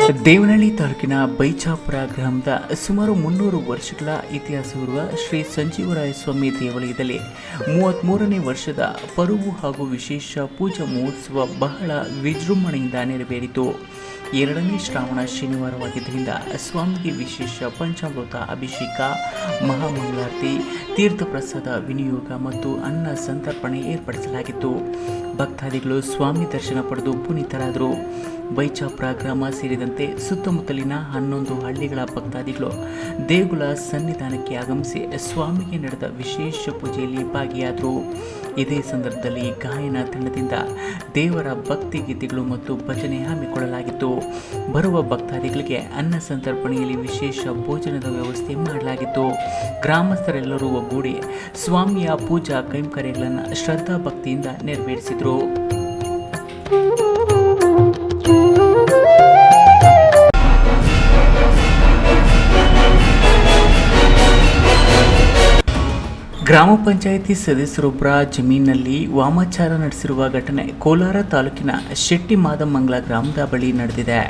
ದೇವನಹಳ್ಳಿ ತಾಲೂಕಿನ ಬೈಚಾಪುರ ಗ್ರಾಮದ ಸುಮಾರು 300 ವರ್ಷಗಳ ಇತಿಹಾಸವಿರುವ ಶ್ರೀ ಸಂಜೀವರಾಯ ಸ್ವಾಮಿ ದೇವಾಲಯದಲ್ಲಿ 33ನೇ ವರ್ಷದ ಪರುವು ಹಾಗೂ ವಿಶೇಷ ಪೂಜಾ ಮಹೋತ್ಸವ ಬಹಳ ವಿಜೃಂಭಣೆಯಿಂದ ನೆರವೇರಿತು. 2ನೇ ಶ್ರಾವಣ ಶನಿವಾರವಾಗಿದ್ದರಿಂದ ಸ್ವಾಮಿಗೆ ವಿಶೇಷ ಪಂಚಾಮೃತ ಅಭಿಷೇಕ, ಮಹಾಮಂಗಳಾರತಿ, ತೀರ್ಥಪ್ರಸಾದ ವಿನಿಯೋಗ ಮತ್ತು ಅನ್ನ ಸಂತರ್ಪಣೆ ಏರ್ಪಡಿಸಲಾಗಿತ್ತು. ಭಕ್ತಾದಿಗಳು ಸ್ವಾಮಿ ದರ್ಶನ ಪಡೆದು ಪುನೀತರಾದರು. ಬೈಚಾಪುರ ಗ್ರಾಮ ಸೇರಿದಂತೆ ಸುತ್ತಮುತ್ತಲಿನ 11 ಹಳ್ಳಿಗಳ ಭಕ್ತಾದಿಗಳು ದೇಗುಲ ಸನ್ನಿಧಾನಕ್ಕೆ ಆಗಮಿಸಿ ಸ್ವಾಮಿಗೆ ನಡೆದ ವಿಶೇಷ ಪೂಜೆಯಲ್ಲಿ ಭಾಗಿಯಾದರು. ಇದೇ ಸಂದರ್ಭದಲ್ಲಿ ಗಾಯನ ತಂಡದಿಂದ ದೇವರ ಭಕ್ತಿ ಗೀತೆಗಳು ಮತ್ತು ಭಜನೆ ಹಮ್ಮಿಕೊಳ್ಳಲಾಗಿತ್ತು. ಬರುವ ಭಕ್ತಾದಿಗಳಿಗೆ ಅನ್ನ ಸಂತರ್ಪಣೆಯಲ್ಲಿ ವಿಶೇಷ ಭೋಜನದ ವ್ಯವಸ್ಥೆ ಮಾಡಲಾಗಿತ್ತು. ಗ್ರಾಮಸ್ಥರೆಲ್ಲರೂ ಒಗ್ಗೂಡಿ ಸ್ವಾಮಿಯ ಪೂಜಾ ಕೈಂಕರ್ಯಗಳನ್ನು ಶ್ರದ್ಧಾ ಭಕ್ತಿಯಿಂದ ನೆರವೇರಿಸಿದರು. ಗ್ರಾಮ ಪಂಚಾಯಿತಿ ಸದಸ್ಯರೊಬ್ಬರ ಜಮೀನಿನಲ್ಲಿ ವಾಮಾಚಾರ ನಡೆಸಿರುವ ಘಟನೆ ಕೋಲಾರ ತಾಲೂಕಿನ ಶೆಟ್ಟಿ ಮಾದಮಂಗಲ ಗ್ರಾಮದ ಬಳಿ ನಡೆದಿದೆ.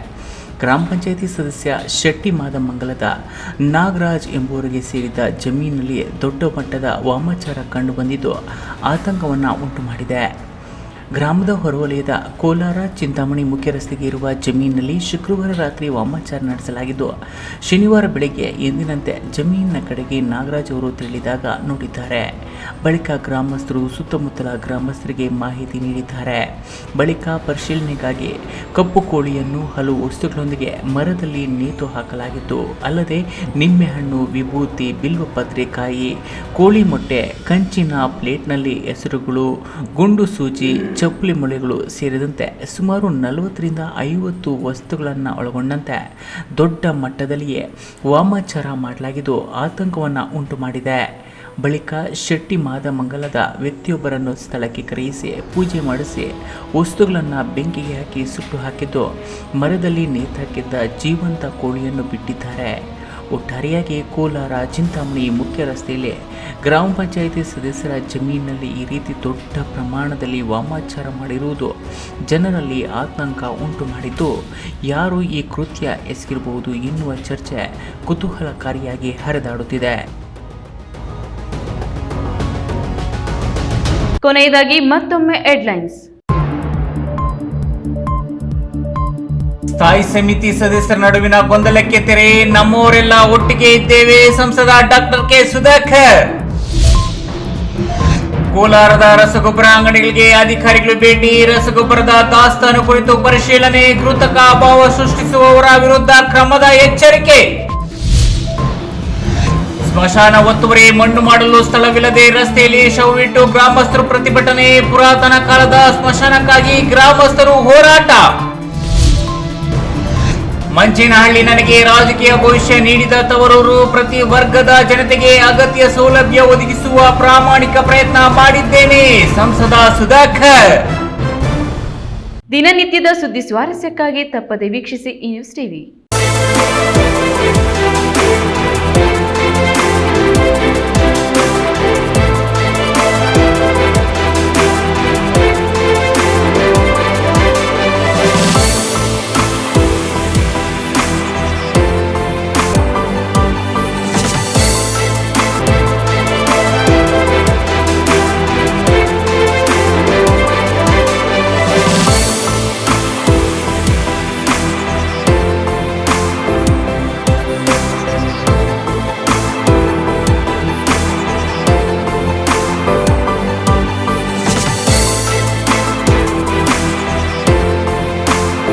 ಗ್ರಾಮ ಪಂಚಾಯಿತಿ ಸದಸ್ಯ ಶೆಟ್ಟಿ ಮಾದಮಂಗಲದ ನಾಗರಾಜ್ ಎಂಬುವರಿಗೆ ಸೇರಿದ ಜಮೀನಿನಲ್ಲಿ ದೊಡ್ಡ ಮಟ್ಟದ ವಾಮಾಚಾರ ಕಂಡುಬಂದಿದ್ದು ಆತಂಕವನ್ನು ಉಂಟು ಮಾಡಿದೆ. ಗ್ರಾಮದ ಹೊರವಲಯದ ಕೋಲಾರ ಚಿಂತಾಮಣಿ ಮುಖ್ಯ ರಸ್ತೆಗೆ ಇರುವ ಜಮೀನಿನಲ್ಲಿ ಶುಕ್ರವಾರ ರಾತ್ರಿ ವಾಮಾಚಾರ ನಡೆಸಲಾಗಿದ್ದು, ಶನಿವಾರ ಬೆಳಗ್ಗೆ ಎಂದಿನಂತೆ ಜಮೀನಿನ ಕಡೆಗೆ ನಾಗರಾಜ್ ಅವರು ತೆರಳಿದಾಗ ನೋಡಿದ್ದಾರೆ. ಬಳಿಕ ಗ್ರಾಮಸ್ಥರು ಸುತ್ತಮುತ್ತಲ ಗ್ರಾಮಸ್ಥರಿಗೆ ಮಾಹಿತಿ ನೀಡಿದ್ದಾರೆ. ಬಳಿಕ ಪರಿಶೀಲನೆಗಾಗಿ ಕಪ್ಪು ಕೋಳಿಯನ್ನು ಹಲವು ವಸ್ತುಗಳೊಂದಿಗೆ ಮರದಲ್ಲಿ ನೇತು ಹಾಕಲಾಗಿತ್ತು. ಅಲ್ಲದೆ ನಿಂಬೆಹಣ್ಣು, ವಿಭೂತಿ, ಬಿಲ್ವಪತ್ರೆಕಾಯಿ, ಕೋಳಿ ಮೊಟ್ಟೆ, ಕಂಚಿನ ಪ್ಲೇಟ್ನಲ್ಲಿ ಹೆಸರುಗಳು, ಗುಂಡು ಸೂಜಿ, ಚಪ್ಪಲಿ ಮೊಳೆಗಳು ಸೇರಿದಂತೆ ಸುಮಾರು 40ರಿಂದ 50 ವಸ್ತುಗಳನ್ನು ಒಳಗೊಂಡಂತೆ ದೊಡ್ಡ ಮಟ್ಟದಲ್ಲಿಯೇ ವಾಮಾಚಾರ ಮಾಡಲಾಗಿದ್ದು ಆತಂಕವನ್ನು ಉಂಟು ಮಾಡಿದೆ. ಬಳಿಕ ಶೆಟ್ಟಿ ಮಾದಮಂಗಲದ ವ್ಯಕ್ತಿಯೊಬ್ಬರನ್ನು ಸ್ಥಳಕ್ಕೆ ಕರೆಯಿಸಿ ಪೂಜೆ ಮಾಡಿಸಿ ವಸ್ತುಗಳನ್ನು ಬೆಂಕಿಗೆ ಹಾಕಿ ಸುಟ್ಟು ಹಾಕಿದ್ದು ಮರದಲ್ಲಿ ನೇತಾಕಿದ್ದ ಜೀವಂತ ಕೋಳಿಯನ್ನು ಬಿಟ್ಟಿದ್ದಾರೆ. ಒಟ್ಟಾರೆಯಾಗಿ ಕೋಲಾರ ಚಿಂತಾಮಣಿ ಮುಖ್ಯ ರಸ್ತೆಯಲ್ಲಿ ಗ್ರಾಮ ಪಂಚಾಯಿತಿ ಸದಸ್ಯರ ಜಮೀನಿನಲ್ಲಿ ಈ ರೀತಿ ದೊಡ್ಡ ಪ್ರಮಾಣದಲ್ಲಿ ವಾಮಾಚಾರ ಮಾಡಿರುವುದು ಜನರಲ್ಲಿ ಆತಂಕ ಉಂಟು ಮಾಡಿದ್ದು, ಯಾರು ಈ ಕೃತ್ಯ ಎಸಗಿರಬಹುದು ಎನ್ನುವ ಚರ್ಚೆ ಕುತೂಹಲಕಾರಿಯಾಗಿ ಹರಿದಾಡುತ್ತಿದೆ. ಕೊನೆಯದಾಗಿ ಮತ್ತೊಮ್ಮೆ ಹೆಡ್ಲೈನ್ಸ್. ಸ್ಥಾಯಿ ಸಮಿತಿ ಸದಸ್ಯರ ನಡುವಿನ ಗೊಂದಲಕ್ಕೆ ತೆರೆ, ನಮ್ಮವರೆಲ್ಲ ಒಟ್ಟಿಗೆ ಇದ್ದೇವೆ, ಸಂಸದ ಡಾಕ್ಟರ್ ಕೆ ಸುಧಾಕರ್. ಕೋಲಾರದ ರಸಗೊಬ್ಬರ ಅಂಗಡಿಗಳಿಗೆ ಅಧಿಕಾರಿಗಳು ಭೇಟಿ, ರಸಗೊಬ್ಬರದ ದಾಸ್ತಾನು ಕುರಿತು ಪರಿಶೀಲನೆ, ಕೃತಕ ಅಭಾವ ಸೃಷ್ಟಿಸುವವರ ವಿರುದ್ಧ ಕ್ರಮದ ಎಚ್ಚರಿಕೆ. ಸ್ಮಶಾನ ಒತ್ತುವರಿ ಮಣ್ಣು ಮಾಡಲು ಸ್ಥಳವಿಲ್ಲದೆ ರಸ್ತೆಯಲ್ಲಿ ಶವವಿಟ್ಟು ಗ್ರಾಮಸ್ಥರು ಪ್ರತಿಭಟನೆ, ಪುರಾತನ ಕಾಲದ ಸ್ಮಶಾನಕ್ಕಾಗಿ ಗ್ರಾಮಸ್ಥರು ಹೋರಾಟ. ಮಂಚೇನಹಳ್ಳಿ ನನಗೆ ರಾಜಕೀಯ ಭವಿಷ್ಯ ನೀಡಿದ ತವರೂರು, ಪ್ರತಿ ವರ್ಗದ ಜನತೆಗೆ ಅಗತ್ಯ ಸೌಲಭ್ಯ ಒದಗಿಸುವ ಪ್ರಾಮಾಣಿಕ ಪ್ರಯತ್ನ ಮಾಡಿದ್ದೇನೆ, ಸಂಸದ ಸುಧಾಕರ್. ದಿನನಿತ್ಯದ ಸುದ್ದಿ ಸ್ವಾರಸ್ಯಕ್ಕಾಗಿ ತಪ್ಪದೆ ವೀಕ್ಷಿಸಿ ಈ ನ್ಯೂಸ್ ಟಿವಿ.